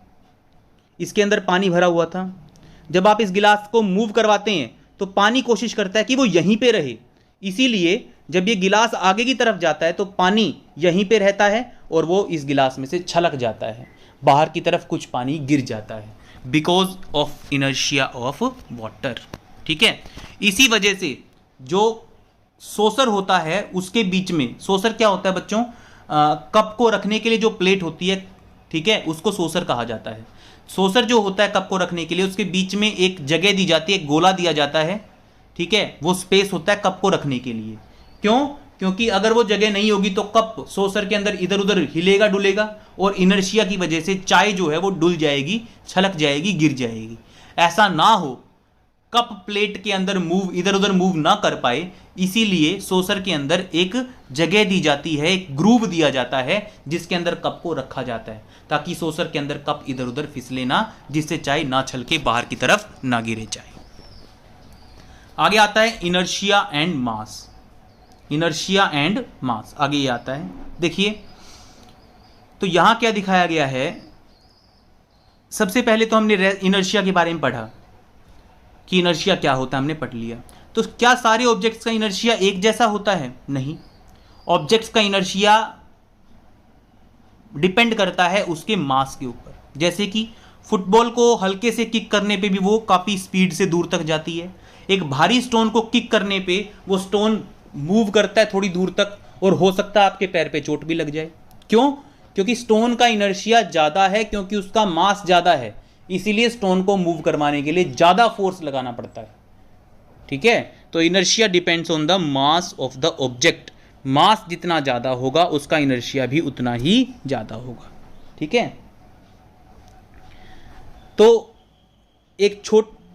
इसके अंदर पानी भरा हुआ था, जब आप इस गिलास को मूव करवाते हैं तो पानी कोशिश करता है कि वो यहीं पे रहे, इसीलिए जब ये गिलास आगे की तरफ जाता है तो पानी यहीं पे रहता है और वो इस गिलास में से छलक जाता है, बाहर की तरफ कुछ पानी गिर जाता है, because of inertia of water. ठीक है, इसी वजह से जो सोसर होता है उसके बीच में, सोसर क्या होता है बच्चों, कप को रखने के लिए जो प्लेट होती है, ठीक है, उसको सोसर कहा जाता है। सोसर जो होता है कप को रखने के लिए, उसके बीच में एक जगह दी जाती है, एक गोला दिया जाता है, ठीक है, वो स्पेस होता है कप को रखने के लिए। क्यों? क्योंकि अगर वो जगह नहीं होगी तो कप सोसर के अंदर इधर उधर हिलेगा डुलेगा और इनर्शिया की वजह से चाय जो है वो डुल जाएगी, छलक जाएगी, गिर जाएगी। ऐसा ना हो, कप प्लेट के अंदर मूव, इधर उधर मूव ना कर पाए, इसीलिए सोसर के अंदर एक जगह दी जाती है, एक ग्रूव दिया जाता है जिसके अंदर कप को रखा जाता है, ताकि सोसर के अंदर कप इधर उधर फिसले ना, जिससे चाय ना छलके बाहर की तरफ ना गिरे चाय। आगे आता है inertia and mass. Inertia and mass आगे ये आता है, देखिए तो यहां क्या दिखाया गया है। सबसे पहले तो हमने इनर्शिया के बारे में पढ़ा कि इनर्शिया क्या होता है, हमने पढ़ लिया। तो क्या सारे ऑब्जेक्ट्स का इनर्शिया एक जैसा होता है? नहीं, ऑब्जेक्ट्स का इनर्शिया डिपेंड करता है उसके मास के ऊपर। जैसे कि फुटबॉल को हल्के से किक करने पे भी वो काफ़ी स्पीड से दूर तक जाती है, एक भारी स्टोन को किक करने पे वो स्टोन मूव करता है थोड़ी दूर तक और हो सकता है आपके पैर पे चोट भी लग जाए। क्यों? क्योंकि स्टोन का इनर्शिया ज़्यादा है, क्योंकि उसका मास ज़्यादा है, इसीलिए स्टोन को मूव करवाने के लिए ज़्यादा फोर्स लगाना पड़ता है। ठीक है, तो inertia depends on the mass of the object. Mass जितना ज़्यादा होगा उसका इनर्शिया भी उतना ही ज़्यादा होगा। ठीक है, तो एक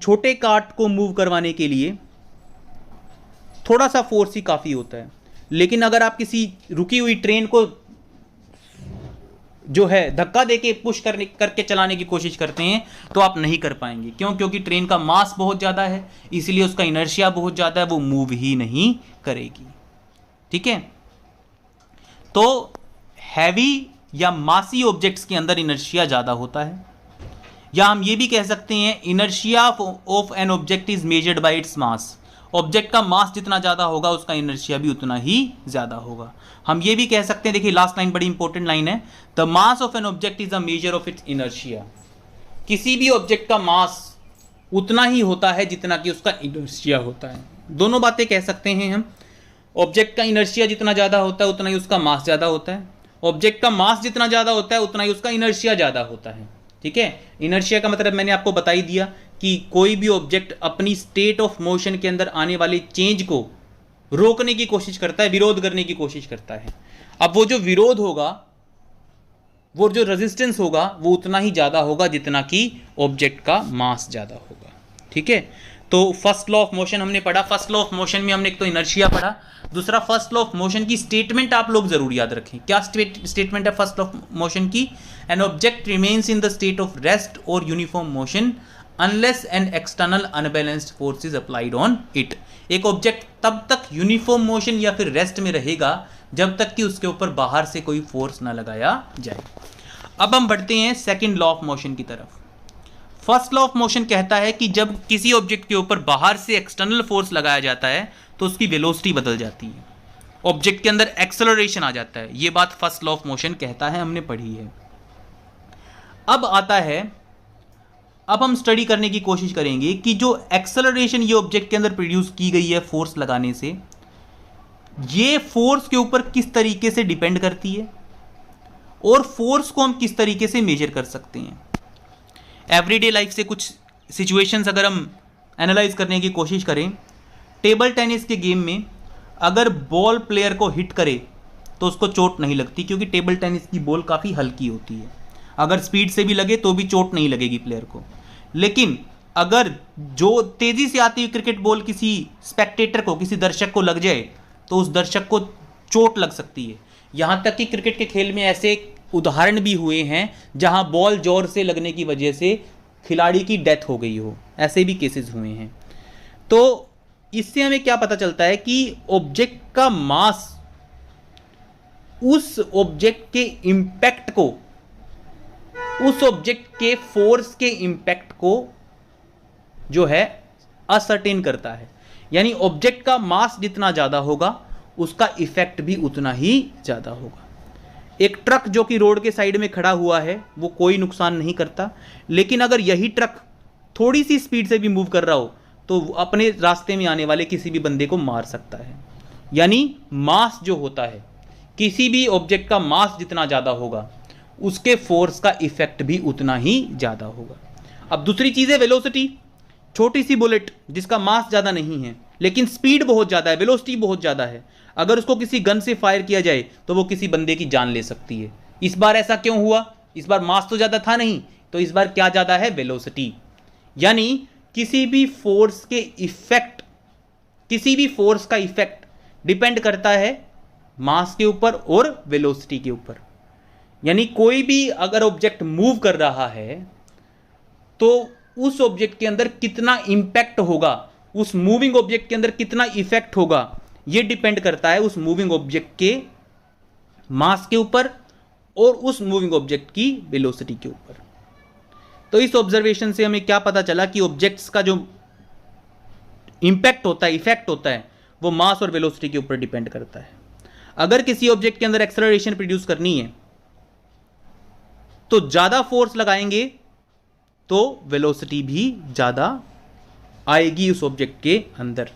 छोटे कार्ट को मूव करवाने के लिए थोड़ा सा फोर्स ही काफ़ी होता है, लेकिन अगर आप किसी रुकी हुई ट्रेन को जो है धक्का देके पुश करके चलाने की कोशिश करते हैं तो आप नहीं कर पाएंगे। क्यों? क्योंकि ट्रेन का मास बहुत ज़्यादा है, इसलिए उसका इनर्शिया बहुत ज़्यादा है, वो मूव ही नहीं करेगी। ठीक है, तो हैवी या मासी ऑब्जेक्ट्स के अंदर इनर्शिया ज़्यादा होता है, या हम ये भी कह सकते हैं inertia of an object is measured by its mass. Object का मास जितना ज़्यादा होगा उसका इनर्शिया भी उतना ही ज़्यादा होगा। हम ये भी कह सकते हैं, देखिए लास्ट लाइन बड़ी इंपॉर्टेंट लाइन है, the mass of an object is a measure of its inertia. किसी भी ऑब्जेक्ट का मास उतना ही होता है जितना कि उसका इनर्शिया होता है। दोनों बातें कह सकते हैं हम, ऑब्जेक्ट का इनर्शिया जितना ज़्यादा होता है उतना ही उसका मास ज़्यादा होता है, ऑब्जेक्ट का मास जितना ज़्यादा होता है उतना ही उसका इनर्शिया ज़्यादा होता है। ठीक है, इनर्शिया का मतलब मैंने आपको बता ही दिया कि कोई भी ऑब्जेक्ट अपनी स्टेट ऑफ मोशन के अंदर आने वाले चेंज को रोकने की कोशिश करता है, विरोध करने की कोशिश करता है। अब वो जो विरोध होगा, वो जो रेजिस्टेंस होगा, वो उतना ही ज़्यादा होगा जितना कि ऑब्जेक्ट का मास ज़्यादा होगा। ठीक है, तो फर्स्ट लॉ ऑफ मोशन हमने पढ़ा। फर्स्ट लॉ ऑफ मोशन में हमने एक तो इनर्शिया पढ़ा, दूसरा फर्स्ट लॉ ऑफ मोशन की स्टेटमेंट आप लोग जरूर याद रखें। क्या स्टेटमेंट है फर्स्ट लॉ ऑफ मोशन की? An object remains in the state of rest और uniform motion unless an external unbalanced force is applied on it. एक ऑब्जेक्ट तब तक यूनिफॉर्म मोशन या फिर रेस्ट में रहेगा जब तक कि उसके ऊपर बाहर से कोई फोर्स ना लगाया जाए। अब हम बढ़ते हैं सेकंड लॉ ऑफ मोशन की तरफ। फर्स्ट लॉ ऑफ मोशन कहता है कि जब किसी ऑब्जेक्ट के ऊपर बाहर से एक्सटर्नल फोर्स लगाया जाता है तो उसकी वेलोसिटी बदल जाती है, ऑब्जेक्ट के अंदर एक्सेलरेशन आ जाता है। यह बात फर्स्ट लॉ ऑफ मोशन कहता है, हमने पढ़ी है। अब आता है, अब हम स्टडी करने की कोशिश करेंगे कि जो एक्सेलरेशन ये ऑब्जेक्ट के अंदर प्रोड्यूस की गई है फोर्स लगाने से, ये फोर्स के ऊपर किस तरीके से डिपेंड करती है और फोर्स को हम किस तरीके से मेजर कर सकते हैं। एवरीडे लाइफ से कुछ सिचुएशंस अगर हम एनालाइज करने की कोशिश करें, टेबल टेनिस के गेम में अगर बॉल प्लेयर को हिट करे तो उसको चोट नहीं लगती, क्योंकि टेबल टेनिस की बॉल काफ़ी हल्की होती है। अगर स्पीड से भी लगे तो भी चोट नहीं लगेगी प्लेयर को। लेकिन अगर जो तेज़ी से आती हुई क्रिकेट बॉल किसी स्पेक्टेटर को, किसी दर्शक को लग जाए तो उस दर्शक को चोट लग सकती है। यहाँ तक कि क्रिकेट के खेल में ऐसे उदाहरण भी हुए हैं जहाँ बॉल जोर से लगने की वजह से खिलाड़ी की डेथ हो गई हो, ऐसे भी केसेस हुए हैं। तो इससे हमें क्या पता चलता है कि ऑब्जेक्ट का मास उस ऑब्जेक्ट के इम्पैक्ट को, उस ऑब्जेक्ट के फोर्स के इम्पैक्ट को जो है असर्टेन करता है। यानी ऑब्जेक्ट का मास जितना ज़्यादा होगा उसका इफेक्ट भी उतना ही ज़्यादा होगा। एक ट्रक जो कि रोड के साइड में खड़ा हुआ है वो कोई नुकसान नहीं करता, लेकिन अगर यही ट्रक थोड़ी सी स्पीड से भी मूव कर रहा हो तो अपने रास्ते में आने वाले किसी भी बंदे को मार सकता है। यानी मास जो होता है, किसी भी ऑब्जेक्ट का मास जितना ज़्यादा होगा उसके फोर्स का इफेक्ट भी उतना ही ज़्यादा होगा। अब दूसरी चीज़ है वेलोसिटी। छोटी सी बुलेट जिसका मास ज़्यादा नहीं है लेकिन स्पीड बहुत ज़्यादा है, वेलोसिटी बहुत ज़्यादा है, अगर उसको किसी गन से फायर किया जाए तो वो किसी बंदे की जान ले सकती है। इस बार ऐसा क्यों हुआ? इस बार मास तो ज़्यादा था नहीं, तो इस बार क्या ज़्यादा है? वेलोसिटी। यानी किसी भी फोर्स के इफेक्ट, किसी भी फोर्स का इफेक्ट डिपेंड करता है मास के ऊपर और वेलोसिटी के ऊपर। यानी कोई भी अगर ऑब्जेक्ट मूव कर रहा है तो उस ऑब्जेक्ट के अंदर कितना इंपैक्ट होगा, उस मूविंग ऑब्जेक्ट के अंदर कितना इफेक्ट होगा, यह डिपेंड करता है उस मूविंग ऑब्जेक्ट के मास के ऊपर और उस मूविंग ऑब्जेक्ट की वेलोसिटी के ऊपर। तो इस ऑब्जर्वेशन से हमें क्या पता चला कि ऑब्जेक्ट्स का जो इंपैक्ट होता है, इफेक्ट होता है, वो मास और वेलोसिटी के ऊपर डिपेंड करता है। अगर किसी ऑब्जेक्ट के अंदर एक्सेलरेशन प्रोड्यूस करनी है तो ज्यादा फोर्स लगाएंगे तो वेलोसिटी भी ज़्यादा आएगी उस ऑब्जेक्ट के अंदर।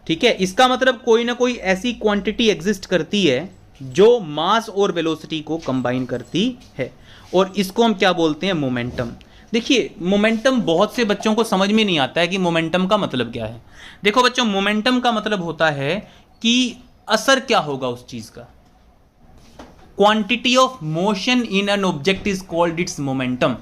ठीक है, इसका मतलब कोई ना कोई ऐसी क्वांटिटी एग्जिस्ट करती है जो मास और वेलोसिटी को कंबाइन करती है, और इसको हम क्या बोलते हैं? मोमेंटम। देखिए, मोमेंटम बहुत से बच्चों को समझ में नहीं आता है कि मोमेंटम का मतलब क्या है। देखो बच्चों, मोमेंटम का मतलब होता है कि असर क्या होगा उस चीज़ का। Quantity of motion in an object is called its momentum.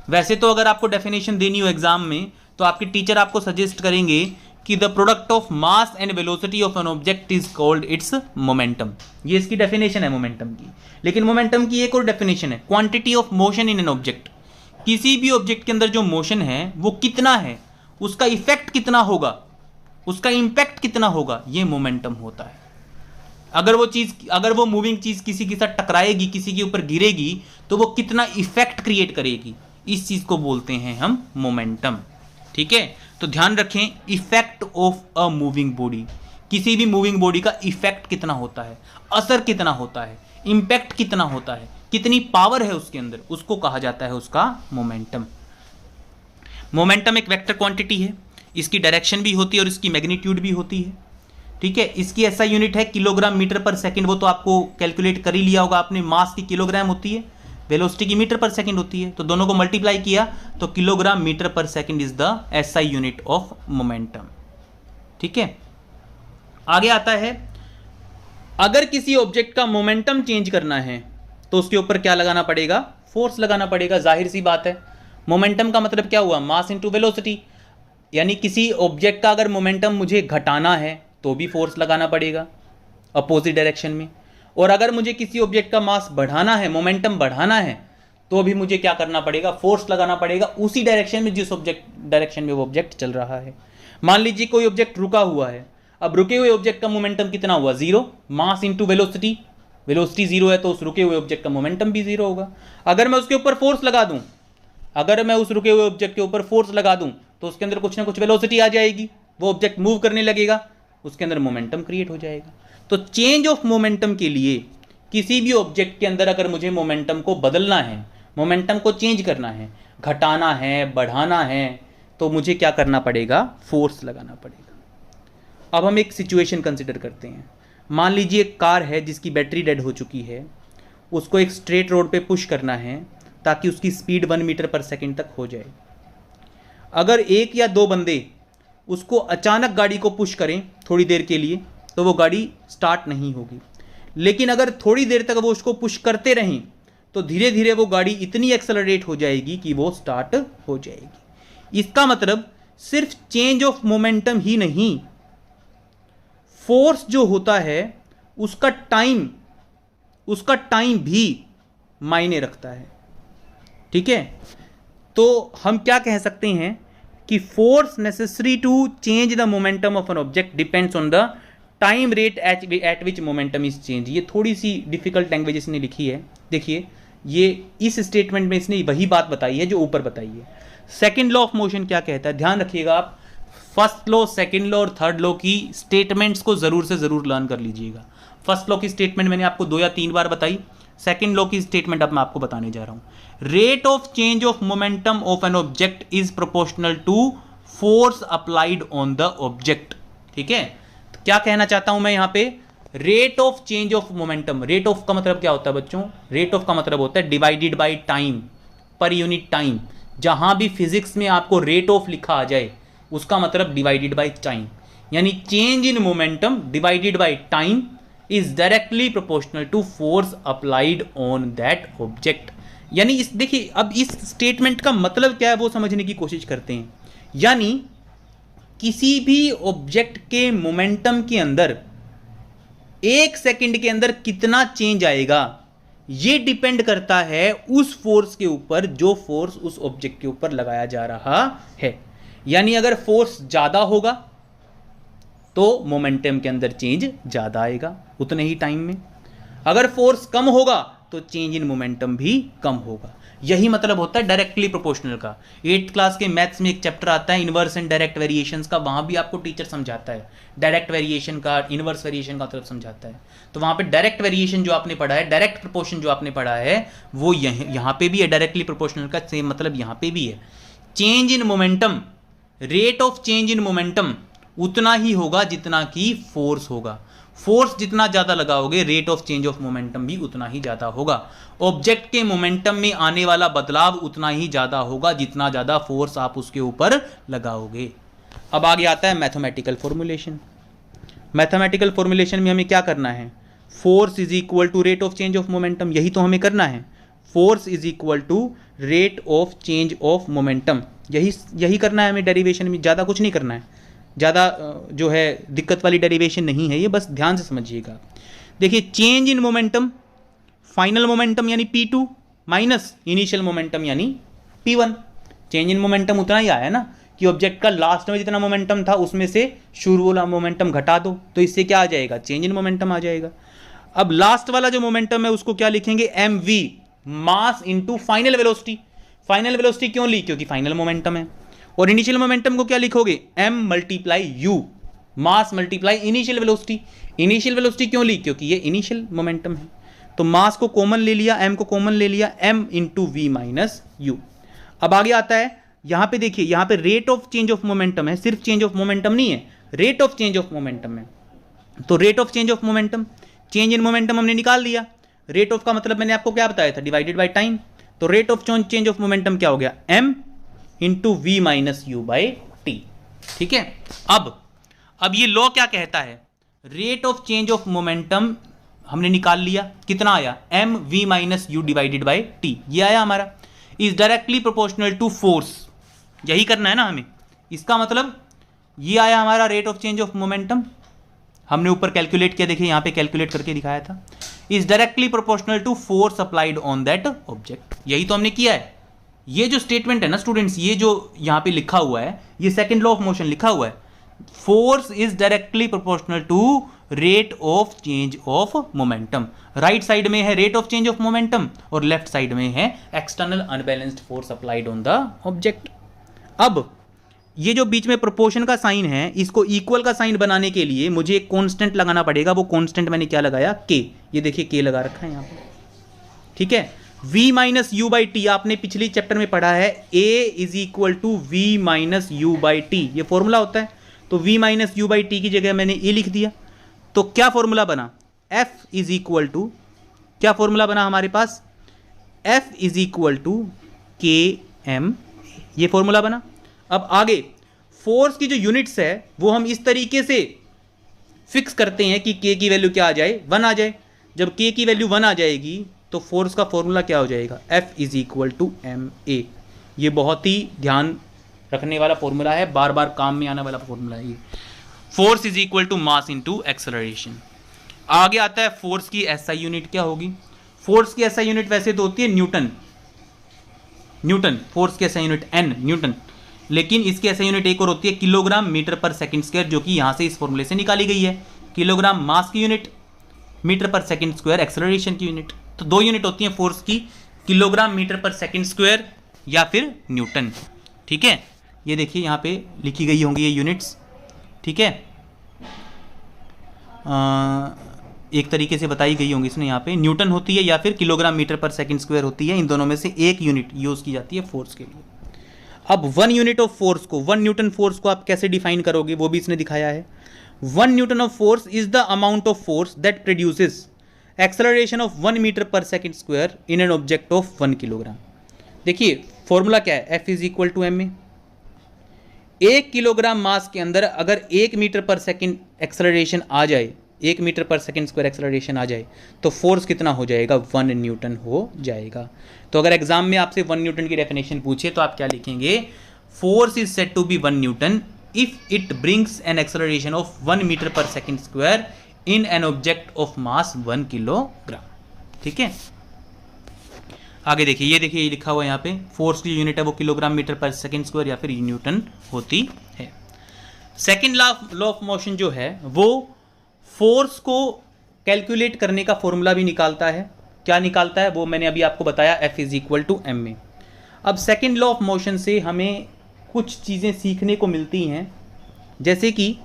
वैसे तो अगर आपको डेफिनेशन देनी हो एग्जाम में तो आपके टीचर आपको सजेस्ट करेंगे कि the product of mass and velocity of an object is called its momentum. ये इसकी डेफिनेशन है मोमेंटम की। लेकिन मोमेंटम की एक और डेफिनेशन है, quantity of motion in an object. किसी भी ऑब्जेक्ट के अंदर जो मोशन है वो कितना है, उसका इफेक्ट कितना होगा, उसका इंपैक्ट कितना होगा, ये मोमेंटम होता है। अगर वो मूविंग चीज किसी के साथ टकराएगी, किसी के ऊपर गिरेगी, तो वो कितना इफेक्ट क्रिएट करेगी, इस चीज को बोलते हैं हम मोमेंटम। ठीक है, तो ध्यान रखें, effect of a moving body, किसी भी मूविंग बॉडी का इफेक्ट कितना होता है, असर कितना होता है, इंपैक्ट कितना होता है, कितनी पावर है उसके अंदर, उसको कहा जाता है उसका मोमेंटम। मोमेंटम एक वेक्टर क्वांटिटी है, इसकी डायरेक्शन भी होती है और इसकी मैग्नीट्यूड भी होती है। ठीक है, इसकी ऐसा यूनिट है किलोग्राम मीटर पर सेकंड, वो तो आपको कैलकुलेट कर ही लिया होगा आपने। मास की किलोग्राम होती है, वेलोसिटी की मीटर पर सेकंड होती है, तो दोनों को मल्टीप्लाई किया तो kilogram metre per second is the SI unit of momentum. ठीक है, आगे आता है, अगर किसी ऑब्जेक्ट का मोमेंटम चेंज करना है तो उसके ऊपर क्या लगाना पड़ेगा? फोर्स लगाना पड़ेगा। जाहिर सी बात है, मोमेंटम का मतलब क्या हुआ? Mass into velocity. यानी किसी ऑब्जेक्ट का अगर मोमेंटम मुझे घटाना है तो भी फोर्स लगाना पड़ेगा अपोजिट डायरेक्शन में, और अगर मुझे किसी ऑब्जेक्ट का मास बढ़ाना है, मोमेंटम बढ़ाना है, तो भी मुझे क्या करना पड़ेगा? फोर्स लगाना पड़ेगा उसी डायरेक्शन में जिस डायरेक्शन में वो ऑब्जेक्ट चल रहा है। मान लीजिए कोई ऑब्जेक्ट रुका हुआ है, अब रुके हुए ऑब्जेक्ट का मोमेंटम कितना हुआ? Zero. Mass into velocity, velocity zero है तो उस रुके हुए ऑब्जेक्ट का मोमेंटम भी जीरो होगा। अगर मैं उसके ऊपर फोर्स लगा दूं, अगर मैं उस रुके हुए ऑब्जेक्ट के ऊपर फोर्स लगा दूं तो उसके अंदर कुछ ना कुछ वेलोसिटी आ जाएगी, वो ऑब्जेक्ट मूव करने लगेगा, उसके अंदर मोमेंटम क्रिएट हो जाएगा। तो चेंज ऑफ मोमेंटम के लिए किसी भी ऑब्जेक्ट के अंदर अगर मुझे मोमेंटम को बदलना है, मोमेंटम को चेंज करना है, घटाना है, बढ़ाना है, तो मुझे क्या करना पड़ेगा? फोर्स लगाना पड़ेगा। अब हम एक सिचुएशन कंसिडर करते हैं। मान लीजिए एक कार है जिसकी बैटरी डेड हो चुकी है, उसको एक स्ट्रेट रोड पे पुश करना है ताकि उसकी स्पीड 1 मीटर पर सेकंड तक हो जाए। अगर एक या दो बंदे उसको अचानक गाड़ी को पुश करें थोड़ी देर के लिए तो वो गाड़ी स्टार्ट नहीं होगी, लेकिन अगर थोड़ी देर तक वो उसको पुश करते रहें तो धीरे धीरे वो गाड़ी इतनी एक्सेलरेट हो जाएगी कि वो स्टार्ट हो जाएगी। इसका मतलब सिर्फ चेंज ऑफ मोमेंटम ही नहीं, फोर्स जो होता है उसका टाइम भी मायने रखता है। ठीक है, तो हम क्या कह सकते हैं कि force necessary to change the momentum of an object depends on the time rate at which momentum is change. ये थोड़ी सी डिफिकल्ट लैंग्वेज इसने लिखी है। देखिए, ये इस स्टेटमेंट में इसने वही बात बताई है जो ऊपर बताई है। सेकंड लॉ ऑफ मोशन क्या कहता है, ध्यान रखिएगा आप, फर्स्ट लॉ, सेकंड लॉ और थर्ड लॉ की स्टेटमेंट्स को जरूर से जरूर लर्न कर लीजिएगा। फर्स्ट लॉ की स्टेटमेंट मैंने आपको 2 या 3 बार बताई, सेकंड लॉ की स्टेटमेंट अब मैं आपको बताने जा रहा हूं। Rate of change of momentum of an object is proportional to force applied on the object. ठीक है, तो क्या कहना चाहता हूं मैं यहां पे, rate of change of momentum, rate of का मतलब क्या होता है बच्चों, रेट ऑफ का मतलब होता है divided by time, per unit time. जहां भी फिजिक्स में आपको रेट ऑफ लिखा आ जाए उसका मतलब डिवाइडेड बाय टाइम, यानी change in momentum divided by time is directly proportional to force applied on that object. यानी इस देखिए, अब इस स्टेटमेंट का मतलब क्या है वो समझने की कोशिश करते हैं। यानी किसी भी ऑब्जेक्ट के मोमेंटम के अंदर 1 सेकंड के अंदर कितना चेंज आएगा ये डिपेंड करता है उस फोर्स के ऊपर जो फोर्स उस ऑब्जेक्ट के ऊपर लगाया जा रहा है। यानी अगर फोर्स ज्यादा होगा तो मोमेंटम के अंदर चेंज ज्यादा आएगा उतने ही टाइम में, अगर फोर्स कम होगा तो चेंज इन मोमेंटम भी कम होगा। यही मतलब होता है डायरेक्टली प्रोपोर्शनल का। 8th क्लास के मैथ्स में एक चैप्टर आता है इनवर्स एंड डायरेक्ट वेरिएशंस का, वहां भी आपको टीचर समझाता है डायरेक्ट वेरिएशन का, इनवर्स वेरिएशन का मतलब समझाता है। तो वहां पे डायरेक्ट वेरिएशन जो आपने पढ़ा है, डायरेक्ट प्रोपोर्शन जो आपने पढ़ा है वो यहाँ पे भी है, डायरेक्टली प्रोपोर्शनल का सेम मतलब यहाँ पे भी है। Change in momentum, rate of change in momentum उतना ही होगा जितना कि फोर्स होगा। फोर्स जितना ज्यादा लगाओगे rate of change of momentum भी उतना ही ज्यादा होगा। ऑब्जेक्ट के मोमेंटम में आने वाला बदलाव उतना ही ज्यादा होगा जितना ज्यादा फोर्स आप उसके ऊपर लगाओगे। अब आगे आता है मैथमेटिकल फॉर्मूलेशन। मैथमेटिकल फॉर्मूलेशन में हमें क्या करना है, force is equal to rate of change of momentum, यही तो हमें करना है। Force is equal to rate of change of momentum, यही करना है हमें डेरिवेशन में, ज़्यादा कुछ नहीं करना है, ज़्यादा जो है दिक्कत वाली डेरिवेशन नहीं है ये, बस ध्यान से समझिएगा। देखिए change in momentum, final momentum यानी P2 माइनस इनिशियल मोमेंटम यानी P1। चेंज इन मोमेंटम उतना ही आया ना कि ऑब्जेक्ट का लास्ट में जितना मोमेंटम था उसमें से शुरू वाला मोमेंटम घटा दो तो इससे क्या आ जाएगा, चेंज इन मोमेंटम आ जाएगा। अब लास्ट वाला जो मोमेंटम है उसको क्या लिखेंगे, mv, mass into final velocity. Final velocity क्यों ली, क्योंकि फाइनल मोमेंटम है। और इनिशियल मोमेंटम को क्या लिखोगे, m मल्टीप्लाई u, मास multiply initial velocity. Initial velocity क्यों ली, क्योंकि ये इनिशियल मोमेंटम है। तो मास को कॉमन ले लिया, m को कॉमन ले लिया, m into v minus u. अब आगे आता है, यहां पे देखिए, यहां पे rate of change of momentum है, सिर्फ चेंज ऑफ मोमेंटम नहीं है, rate of change of momentum है। तो rate of change of momentum, change in momentum हमने निकाल दिया। रेट ऑफ का मतलब मैंने आपको क्या बताया था, डिवाइडेड बाय टाइम। तो rate of change of momentum क्या हो गया, m into v minus u by t. ठीक है, अब ये लॉ क्या कहता है, rate of change of momentum हमने निकाल लिया, कितना आया, m v minus u divided by t, ये आया हमारा, is directly proportional to force. यही करना है ना हमें, इसका मतलब ये आया हमारा rate of change of momentum, हमने ऊपर कैलकुलेट किया, देखिए यहां पे कैलकुलेट करके दिखाया था, is directly proportional to force applied on that object. यही तो हमने किया है। ये जो स्टेटमेंट है ना स्टूडेंट्स, ये जो यहां पे लिखा हुआ है, ये सेकंड लॉ ऑफ मोशन लिखा हुआ है, force is directly proportional to rate of change of momentum. Right side में है rate of change of momentum और लेफ्ट साइड में है external unbalanced force applied on the object. अब ये जो बीच में प्रोपोर्शन का साइन है, इसको इक्वल का साइन बनाने के लिए मुझे एक कांस्टेंट लगाना पड़ेगा। वो कांस्टेंट मैंने क्या लगाया, k। ये देखिए k लगा रखा है यहाँ पे, ठीक है। v minus u by t आपने पिछली चैप्टर में पढ़ा है, a is equal to v minus u by t, ये फॉर्मूला होता है। तो v minus u by t की जगह मैंने a लिख दिया, तो क्या फॉर्मूला बना, f इज इक्वल टू, क्या फॉर्मूला बना हमारे पास, f इज इक्वल टू के एम, ये फॉर्मूला बना। अब आगे फोर्स की जो यूनिट्स है वो हम इस तरीके से फिक्स करते हैं कि k की वैल्यू क्या आ जाए, 1 आ जाए। जब k की वैल्यू 1 आ जाएगी तो फोर्स का फॉर्मूला क्या हो जाएगा, F is equal to M a. ये बहुत ही ध्यान रखने वाला फॉर्मूला है, बार बार काम में आने वाला फॉर्मूला है ये। Force is equal to mass into acceleration. आगे आता है फोर्स की एसआई यूनिट क्या होगी। फोर्स की एसआई यूनिट वैसे तो होती है न्यूटन, फोर्स की एसआई यूनिट n न्यूटन, लेकिन इसकी एसआई यूनिट एक और होती है kilogram metre per second square, जो कि यहां से इस फॉर्मूले से निकाली गई है। किलोग्राम मास की unit, metre per second square acceleration की यूनिट। तो 2 यूनिट होती हैं फोर्स की, kilogram metre per second square या फिर न्यूटन। ठीक है, ये देखिए यहाँ पे लिखी गई होंगी ये यूनिट्स, ठीक है, एक तरीके से बताई गई होंगी इसने यहाँ पे, न्यूटन होती है या फिर kilogram metre per second square होती है, इन दोनों में से एक यूनिट यूज़ की जाती है फोर्स के लिए। अब 1 यूनिट ऑफ फोर्स को, 1 न्यूटन फोर्स को आप कैसे डिफाइन करोगे वो भी इसने दिखाया है। 1 newton of force is the amount of force that produces acceleration of 1 metre per second square in an object of 1 kilogram. देखिए फॉर्मूला क्या है, F is equal to M A. 1 kilogram mass के अंदर अगर 1 मीटर पर सेकंड एक्सेलरेशन आ जाए, 1 metre per second square acceleration आ जाए, तो फोर्स कितना हो जाएगा, 1 न्यूटन हो जाएगा। तो अगर एग्जाम में आपसे 1 न्यूटन की डेफिनेशन पूछे तो आप क्या लिखेंगे, force is said to be 1 newton if it brings an acceleration of 1 metre per second square in an object of mass 1 kilogram. ठीक है, आगे देखिए, ये देखिए ये लिखा हुआ है यहाँ पे, फोर्स की यूनिट है वो kilogram metre per second square या फिर न्यूटन होती है। सेकंड लॉ ऑफ मोशन जो है वो फोर्स को कैलकुलेट करने का फॉर्मूला भी निकालता है। क्या निकालता है वो मैंने अभी आपको बताया, F is equal to m में। अब सेकंड लॉ ऑफ मोशन से हमें कुछ चीज़ें सीखने को मिलती हैं, जैसे कि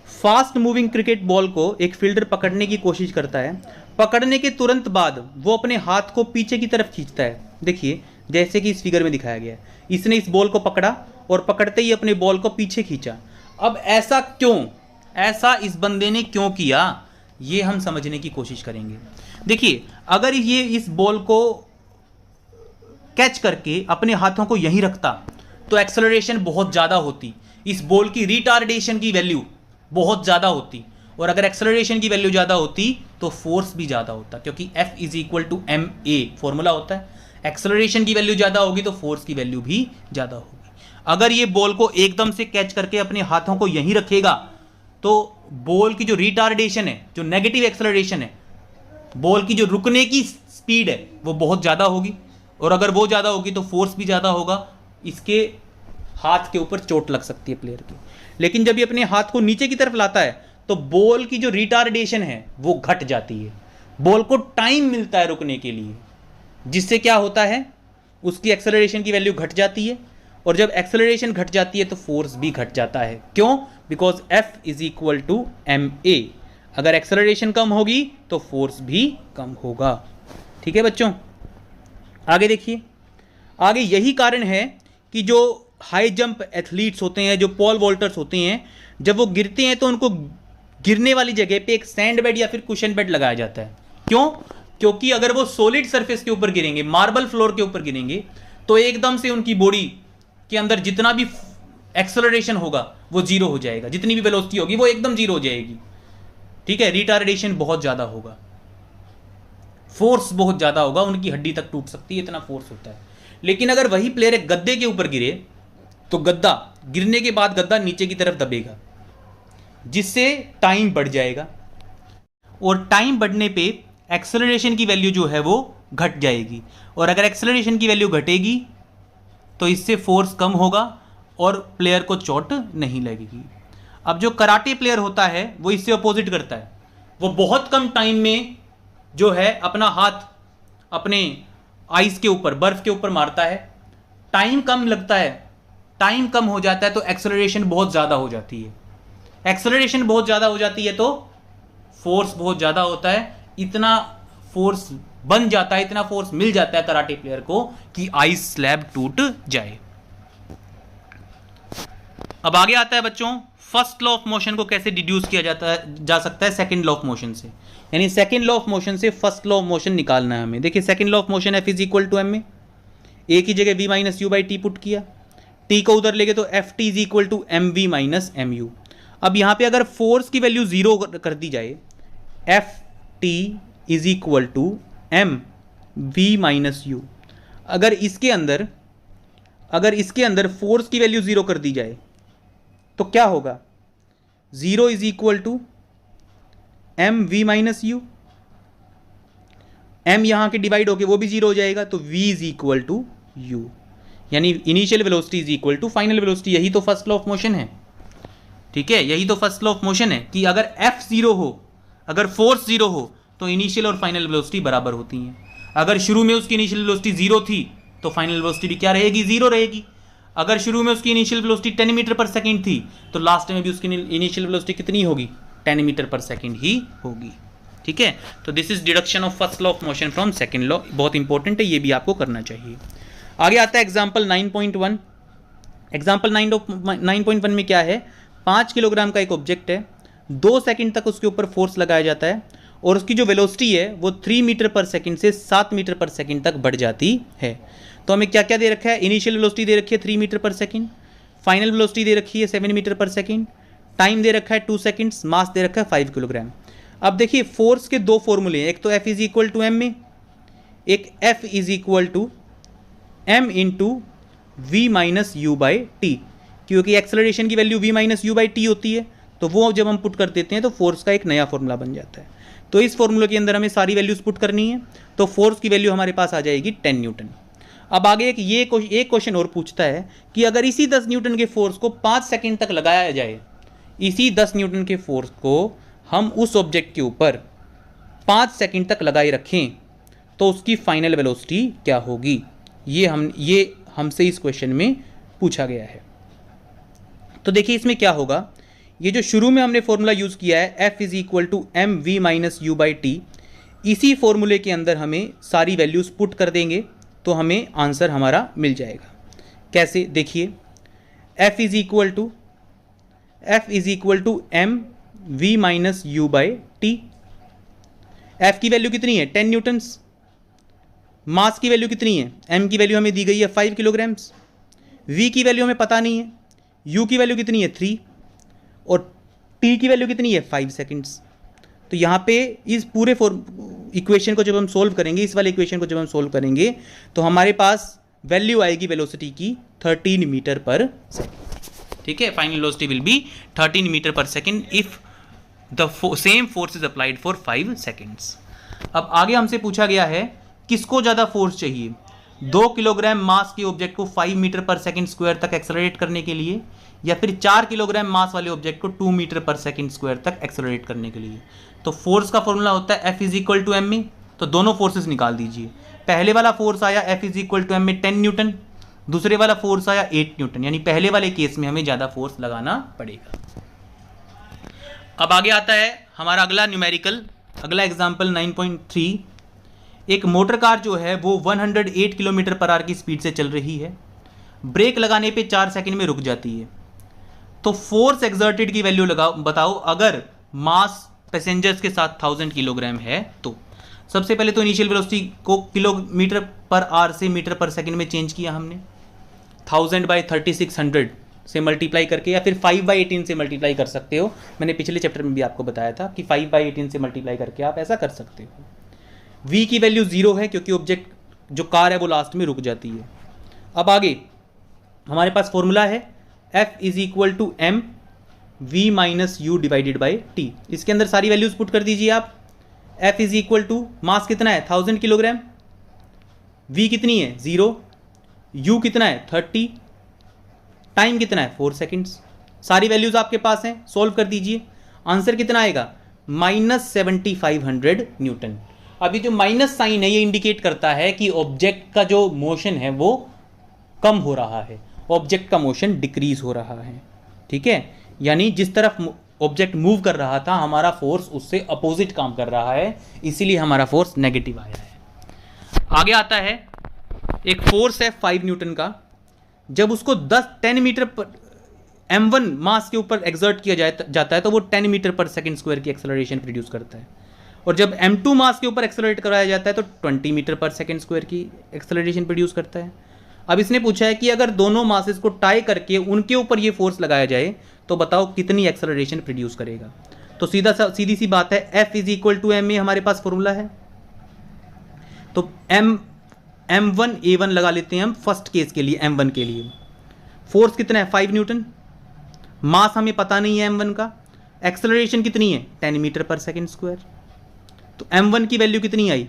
फास्ट मूविंग क्रिकेट बॉल को एक फील्डर पकड़ने की कोशिश करता है, पकड़ने के तुरंत बाद वो अपने हाथ को पीछे की तरफ खींचता है। देखिए जैसे कि इस फिगर में दिखाया गया है, इसने इस बॉल को पकड़ा और पकड़ते ही अपने बॉल को पीछे खींचा। अब ऐसा क्यों, ऐसा इस बंदे ने क्यों किया, ये हम समझने की कोशिश करेंगे। देखिए अगर ये इस बॉल को कैच करके अपने हाथों को यहीं रखता तो एक्सेलरेशन बहुत ज़्यादा होती, इस बॉल की रिटार्डेशन की वैल्यू बहुत ज़्यादा होती, और अगर एक्सेलरेशन की वैल्यू ज़्यादा होती तो फोर्स भी ज़्यादा होता, क्योंकि F is equal to M a formula होता है। एक्सेलरेशन की वैल्यू ज़्यादा होगी तो फोर्स की वैल्यू भी ज़्यादा होगी। अगर ये बॉल को एकदम से कैच करके अपने हाथों को यहीं रखेगा तो बॉल की जो रिटार्डेशन है, जो नेगेटिव एक्सेलरेशन है, बॉल की जो रुकने की स्पीड है वो बहुत ज़्यादा होगी, और अगर वो ज़्यादा होगी तो फोर्स भी ज़्यादा होगा, इसके हाथ के ऊपर चोट लग सकती है प्लेयर की। लेकिन जब ये अपने हाथ को नीचे की तरफ लाता है तो बॉल की जो रिटार्डेशन है वो घट जाती है, बॉल को टाइम मिलता है रुकने के लिए, जिससे क्या होता है, उसकी एक्सेलरेशन की वैल्यू घट जाती है, और जब एक्सेलरेशन घट जाती है तो फोर्स भी घट जाता है। क्यों? Because F is equal to M a. अगर एक्सेलरेशन कम होगी तो फोर्स भी कम होगा। ठीक है बच्चों, आगे देखिए, आगे यही कारण है कि जो हाई जंप एथलीट्स होते हैं, जो पॉल वॉल्टर्स होते हैं, जब वो गिरते हैं तो उनको गिरने वाली जगह पे एक सैंड बेड या फिर कुशन बेड लगाया जाता है। क्यों? क्योंकि अगर वो सॉलिड सरफेस के ऊपर गिरेंगे, मार्बल फ्लोर के ऊपर गिरेंगे, तो एकदम से उनकी बॉडी के अंदर जितना भी एक्सेलरेशन होगा वो जीरो हो जाएगा, जितनी भी वेलोसिटी होगी वो एकदम जीरो हो जाएगी। ठीक है, रिटार्डेशन बहुत ज़्यादा होगा, फोर्स बहुत ज़्यादा होगा, उनकी हड्डी तक टूट सकती है, इतना फोर्स होता है। लेकिन अगर वही प्लेयर एक गद्दे के ऊपर गिरे तो गद्दा गिरने के बाद गद्दा नीचे की तरफ दबेगा, जिससे टाइम बढ़ जाएगा, और टाइम बढ़ने पे एक्सेलरेशन की वैल्यू जो है वो घट जाएगी, और अगर एक्सेलरेशन की वैल्यू घटेगी तो इससे फोर्स कम होगा और प्लेयर को चोट नहीं लगेगी। अब जो कराटे प्लेयर होता है वो इससे अपोजिट करता है, वो बहुत कम टाइम में जो है अपना हाथ अपने आइस के ऊपर, बर्फ के ऊपर मारता है, टाइम कम लगता है, टाइम कम हो जाता है तो एक्सेलरेशन बहुत ज़्यादा हो जाती है, एक्सेलरेशन बहुत ज़्यादा हो जाती है तो फोर्स बहुत ज़्यादा होता है, इतना फोर्स बन जाता है, इतना फोर्स मिल जाता है कराटे प्लेयर को कि आइस स्लैब टूट जाए। अब आगे आता है बच्चों, फर्स्ट लॉ ऑफ मोशन को कैसे डिड्यूस किया जा सकता है सेकंड लॉ ऑफ मोशन से, यानी सेकंड लॉ ऑफ मोशन से फर्स्ट लॉ ऑफ मोशन निकालना है हमें। देखिए second law of motion F is equal to m में, ए की जगह v minus u by t put किया, टी को उधर लेके तो F t is equal to m v minus m u. अब यहाँ पे अगर फोर्स की वैल्यू जीरो कर दी जाए, F t is equal to m v minus u, अगर इसके अंदर फोर्स की वैल्यू जीरो कर दी जाए तो क्या होगा, zero is equal to m v minus u, m यहां के डिवाइड होके वो भी जीरो हो जाएगा, तो v is equal to U, यानी initial velocity is equal to final velocity. यही तो फर्स्ट लॉ ऑफ मोशन है। ठीक है, यही तो फर्स्ट लॉ ऑफ मोशन है कि अगर f जीरो हो, अगर फोर्स जीरो हो तो इनिशियल और फाइनल वेलोसिटी बराबर होती हैं। अगर शुरू में उसकी इनिशियल वेलोसिटी जीरो थी तो फाइनल वेलोसिटी भी क्या रहेगी, 0 रहेगी। अगर शुरू में उसकी initial velocity 10 metre per second थी तो लास्ट में भी उसकी इनिशियल वेलोसिटी कितनी होगी, 10 मीटर पर सेकेंड ही होगी। ठीक है, तो this is deduction of first law of motion from second law, बहुत इंपॉर्टेंट है, ये भी आपको करना चाहिए। आगे आता है एग्जाम्पल 9.1। एग्जाम्पल 9.1 में क्या है, 5 किलोग्राम का एक ऑब्जेक्ट है, 2 सेकंड तक उसके ऊपर फोर्स लगाया जाता है और उसकी जो वेलोसिटी है वो 3 मीटर पर सेकंड से 7 मीटर पर सेकंड तक बढ़ जाती है। तो हमें क्या क्या दे रखा है, इनिशियल वेलोसिटी दे रखी है 3 metre per second, final velocity दे रखी है 7 मीटर पर सेकंड, टाइम दे रखा है 2 सेकंड्स, मास दे रखा है 5 किलोग्राम। अब देखिए फोर्स के दो फॉर्मूले हैं, एक तो F is equal to m में, एक F is equal to m into v minus u by t, क्योंकि एक्सेलरेशन की value v minus u by t होती है, तो वो जब हम पुट कर देते हैं तो फोर्स का एक नया फॉर्मूला बन जाता है। तो इस फॉर्मूले के अंदर हमें सारी वैल्यूज पुट करनी है, तो फोर्स की वैल्यू हमारे पास आ जाएगी 10 न्यूटन। अब आगे एक क्वेश्चन और पूछता है कि अगर इसी 10 न्यूटन के फोर्स को 5 सेकंड तक लगाया जाए, इसी 10 न्यूटन के फोर्स को हम उस ऑब्जेक्ट के ऊपर 5 सेकंड तक लगाए रखें तो उसकी फाइनल वेलोसिटी क्या होगी, ये हमसे इस क्वेश्चन में पूछा गया है। तो देखिए इसमें क्या होगा, ये जो शुरू में हमने फॉर्मूला यूज़ किया है F is equal to m v minus u by t, इसी फॉर्मूले के अंदर हमें सारी वैल्यूज़ पुट कर देंगे तो हमें आंसर हमारा मिल जाएगा। कैसे, देखिए F is equal to m v minus u by t. F की वैल्यू कितनी है 10 न्यूटन्स, मास की वैल्यू कितनी है, m की वैल्यू हमें दी गई है 5 किलोग्राम्स, v की वैल्यू हमें पता नहीं है, u की वैल्यू कितनी है 3 और t की वैल्यू कितनी है 5 सेकंड्स। तो यहाँ पे इस पूरे इक्वेशन को जब हम सोल्व करेंगे, इस वाले इक्वेशन को जब हम सोल्व करेंगे तो हमारे पास वैल्यू आएगी वेलोसिटी की 13 मीटर पर सेकेंड। ठीक है, final velocity will be 13 metre per second if the same force is applied for 5 seconds. अब आगे हमसे पूछा गया है किसको ज़्यादा फोर्स चाहिए, 2 किलोग्राम मास के ऑब्जेक्ट को 5 मीटर पर सेकंड स्क्वायर तक एक्सेलरेट करने के लिए, या फिर 4 किलोग्राम मास वाले ऑब्जेक्ट को 2 मीटर पर सेकंड स्क्वायर तक एक्सेलरेट करने के लिए। तो फोर्स का फॉर्मूला होता है F is equal to m में, तो दोनों फोर्सेस निकाल दीजिए। पहले वाला फोर्स आया F is equal to m में 10 न्यूटन, दूसरे वाला फोर्स आया 8 न्यूटन, यानी पहले वाले केस में हमें ज़्यादा फोर्स लगाना पड़ेगा। अब आगे आता है हमारा अगला न्यूमेरिकल, अगला एग्जाम्पल 9.3। एक मोटर कार जो है वो 108 किलोमीटर पर आवर की स्पीड से चल रही है, ब्रेक लगाने पे 4 सेकंड में रुक जाती है। तो फोर्स एक्सर्टेड की वैल्यू बताओ अगर मास पैसेंजर्स के साथ 1000 किलोग्राम है तो। सबसे पहले तो इनिशियल वेलोसिटी को किलोमीटर पर आवर से मीटर पर सेकंड में चेंज किया हमने, 1000 बाई 3600 से मल्टीप्लाई करके, या फिर 5/18 से मल्टीप्लाई कर सकते हो। मैंने पिछले चैप्टर में भी आपको बताया था कि 5/18 से मल्टीप्लाई करके आप ऐसा कर सकते हो। v की वैल्यू 0 है क्योंकि ऑब्जेक्ट जो कार है वो लास्ट में रुक जाती है। अब आगे हमारे पास फॉर्मूला है F is equal to m v minus u divided by t. इसके अंदर सारी वैल्यूज पुट कर दीजिए आप। F is equal to mass कितना है 1000 किलोग्राम, v कितनी है 0, u कितना है 30, टाइम कितना है 4 सेकेंड्स। सारी वैल्यूज आपके पास हैं, सोल्व कर दीजिए। आंसर कितना आएगा -7500 न्यूटन। अभी जो माइनस साइन है ये इंडिकेट करता है कि ऑब्जेक्ट का जो मोशन है वो कम हो रहा है, ऑब्जेक्ट का मोशन डिक्रीज हो रहा है। ठीक है, यानी जिस तरफ ऑब्जेक्ट मूव कर रहा था हमारा फोर्स उससे अपोजिट काम कर रहा है, इसीलिए हमारा फोर्स नेगेटिव आया है। आगे आता है एक फोर्स है 5 न्यूटन का, जब उसको 10 मीटर पर m1 मास के ऊपर एक्सर्ट किया जाता है तो वो 10 मीटर पर सेकंड स्क्वायर की एक्सेलरेशन प्रोड्यूस करता है, और जब m2 मास के ऊपर एक्सेलरेट कराया जाता है तो 20 मीटर पर सेकंड स्क्वायर की एक्सेलरेशन प्रोड्यूस करता है। अब इसने पूछा है कि अगर दोनों मासेस को टाई करके उनके ऊपर ये फोर्स लगाया जाए तो बताओ कितनी एक्सेलरेशन प्रोड्यूस करेगा। तो सीधी सी बात है, F is equal to m में हमारे पास फॉर्मूला है, तो m1 a1 लगा लेते हैं हम फर्स्ट केस के लिए, m1 के लिए। फोर्स कितना है 5 न्यूटन, मास हमें पता नहीं है m1 का, एक्सेलरेशन कितनी है 10 मीटर पर सेकंड स्क्वायर, तो m1 की वैल्यू कितनी आई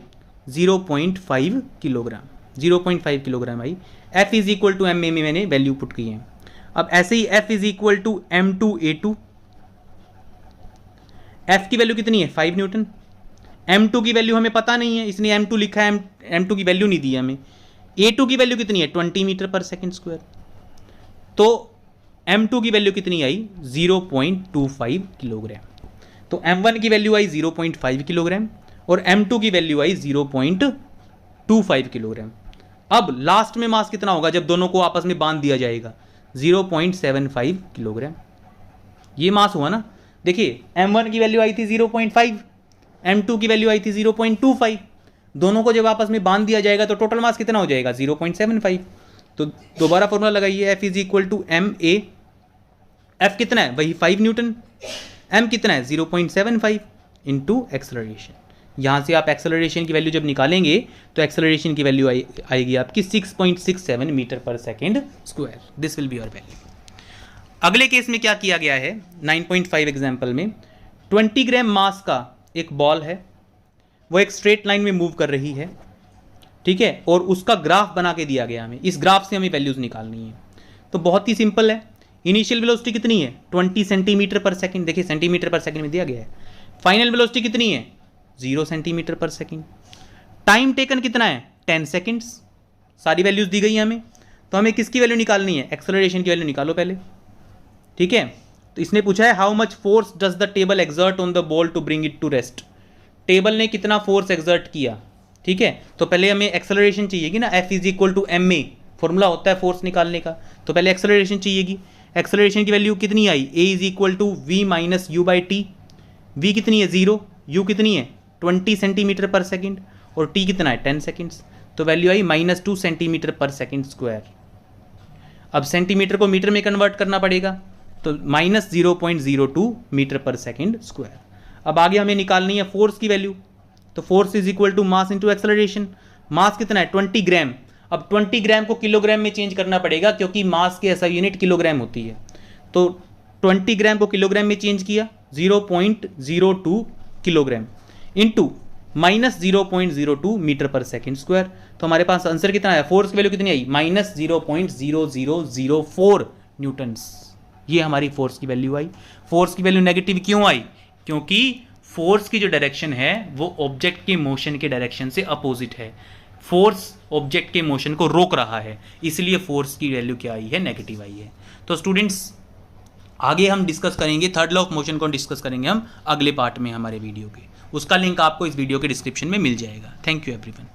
0.5 किलोग्राम, 0.5 किलोग्राम आई। F is equal to m में मैंने वैल्यू पुट की है। अब ऐसे ही F is equal to m2a2, F की वैल्यू कितनी है 5 न्यूटन, m2 की वैल्यू हमें पता नहीं है इसलिए m2 लिखा है, m2 की वैल्यू नहीं दी है हमें। A2 की वैल्यू कितनी है 20 मीटर पर सेकेंड स्क्वायर, तो M2 की वैल्यू कितनी आई 0.25 किलोग्राम। तो M1 की वैल्यू आई 0.5 किलोग्राम और M2 की वैल्यू आई 0.25 किलोग्राम। अब लास्ट में मास कितना होगा जब दोनों को आपस में बांध दिया जाएगा 0.75 किलोग्राम। ये मास हुआ ना। देखिए M1 की वैल्यू आई थी 0.5, M2 की वैल्यू आई थी 0.25, दोनों को जब आपस में बांध दिया जाएगा तो टोटल मास कितना हो जाएगा 0.75। तो दोबारा फॉर्मूला लगाइए, F is equal to MA। F कितना है वही 5 न्यूटन, M कितना है 0.75 इंटू एक्सेलरेशन। यहाँ से आप एक्सेलरेशन की वैल्यू जब निकालेंगे तो एक्सेलरेशन की वैल्यू आएगी आपकी 6.67 metre per second square. This will be your value. अगले केस में क्या किया गया है 9.5 एग्जाम्पल में 20 ग्राम मास का एक बॉल है, वो एक स्ट्रेट लाइन में मूव कर रही है, ठीक है, और उसका ग्राफ बना के दिया गया हमें। इस ग्राफ से हमें वैल्यूज निकालनी है। तो बहुत ही सिंपल है। इनिशियल वेलोसिटी कितनी है 20 सेंटीमीटर पर सेकंड, देखिए सेंटीमीटर पर सेकंड में दिया गया है। फाइनल वेलोसिटी कितनी है 0 सेंटीमीटर पर सेकंड। टाइम टेकन कितना है 10 सेकंड्स। सारी वैल्यूज दी गई हैं हमें। तो हमें किसकी वैल्यू निकालनी है एक्सेलरेशन की वैल्यू निकालो पहले, ठीक है। तो इसने पूछा है how much force does the table exert on the ball to bring it to rest. Table ने कितना फोर्स एक्सर्ट किया, ठीक है। तो पहले हमें एक्सेलरेशन चाहिएगी ना, F is equal to MA formula होता है फोर्स निकालने का। तो पहले एक्सेलरेशन चाहिएगी। एक्सेलरेशन की वैल्यू कितनी आई A is equal to V minus u by t. V कितनी है 0, U कितनी है 20 सेंटीमीटर पर सेकेंड और T कितना है 10 सेकेंड्स। तो वैल्यू आई -2 सेंटीमीटर पर सेकेंड स्क्वायर। अब सेंटीमीटर को मीटर में कन्वर्ट करना पड़ेगा, तो -0.02 मीटर पर सेकेंड स्क्वायर। अब आगे हमें निकालनी है फोर्स की वैल्यू। तो force is equal to mass into acceleration. Mass कितना है 20 ग्राम। अब 20 ग्राम को किलोग्राम में चेंज करना पड़ेगा क्योंकि मास की ऐसा यूनिट किलोग्राम होती है। तो 20 ग्राम को किलोग्राम में चेंज किया 0.02 kilogram into -0.02 metre per second square. तो हमारे पास आंसर कितना है, फोर्स की वैल्यू कितनी आई -0.0004 न्यूटन्स। ये हमारी फोर्स की वैल्यू आई। फोर्स की वैल्यू नेगेटिव क्यों आई, क्योंकि फोर्स की जो डायरेक्शन है वो ऑब्जेक्ट के मोशन के डायरेक्शन से अपोजिट है। फोर्स ऑब्जेक्ट के मोशन को रोक रहा है, इसलिए फोर्स की वैल्यू क्या आई है नेगेटिव आई है। तो स्टूडेंट्स आगे हम डिस्कस करेंगे थर्ड लॉ ऑफ मोशन को डिस्कस करेंगे हम अगले पार्ट में हमारे वीडियो के। उसका लिंक आपको इस वीडियो के डिस्क्रिप्शन में मिल जाएगा। Thank you everyone.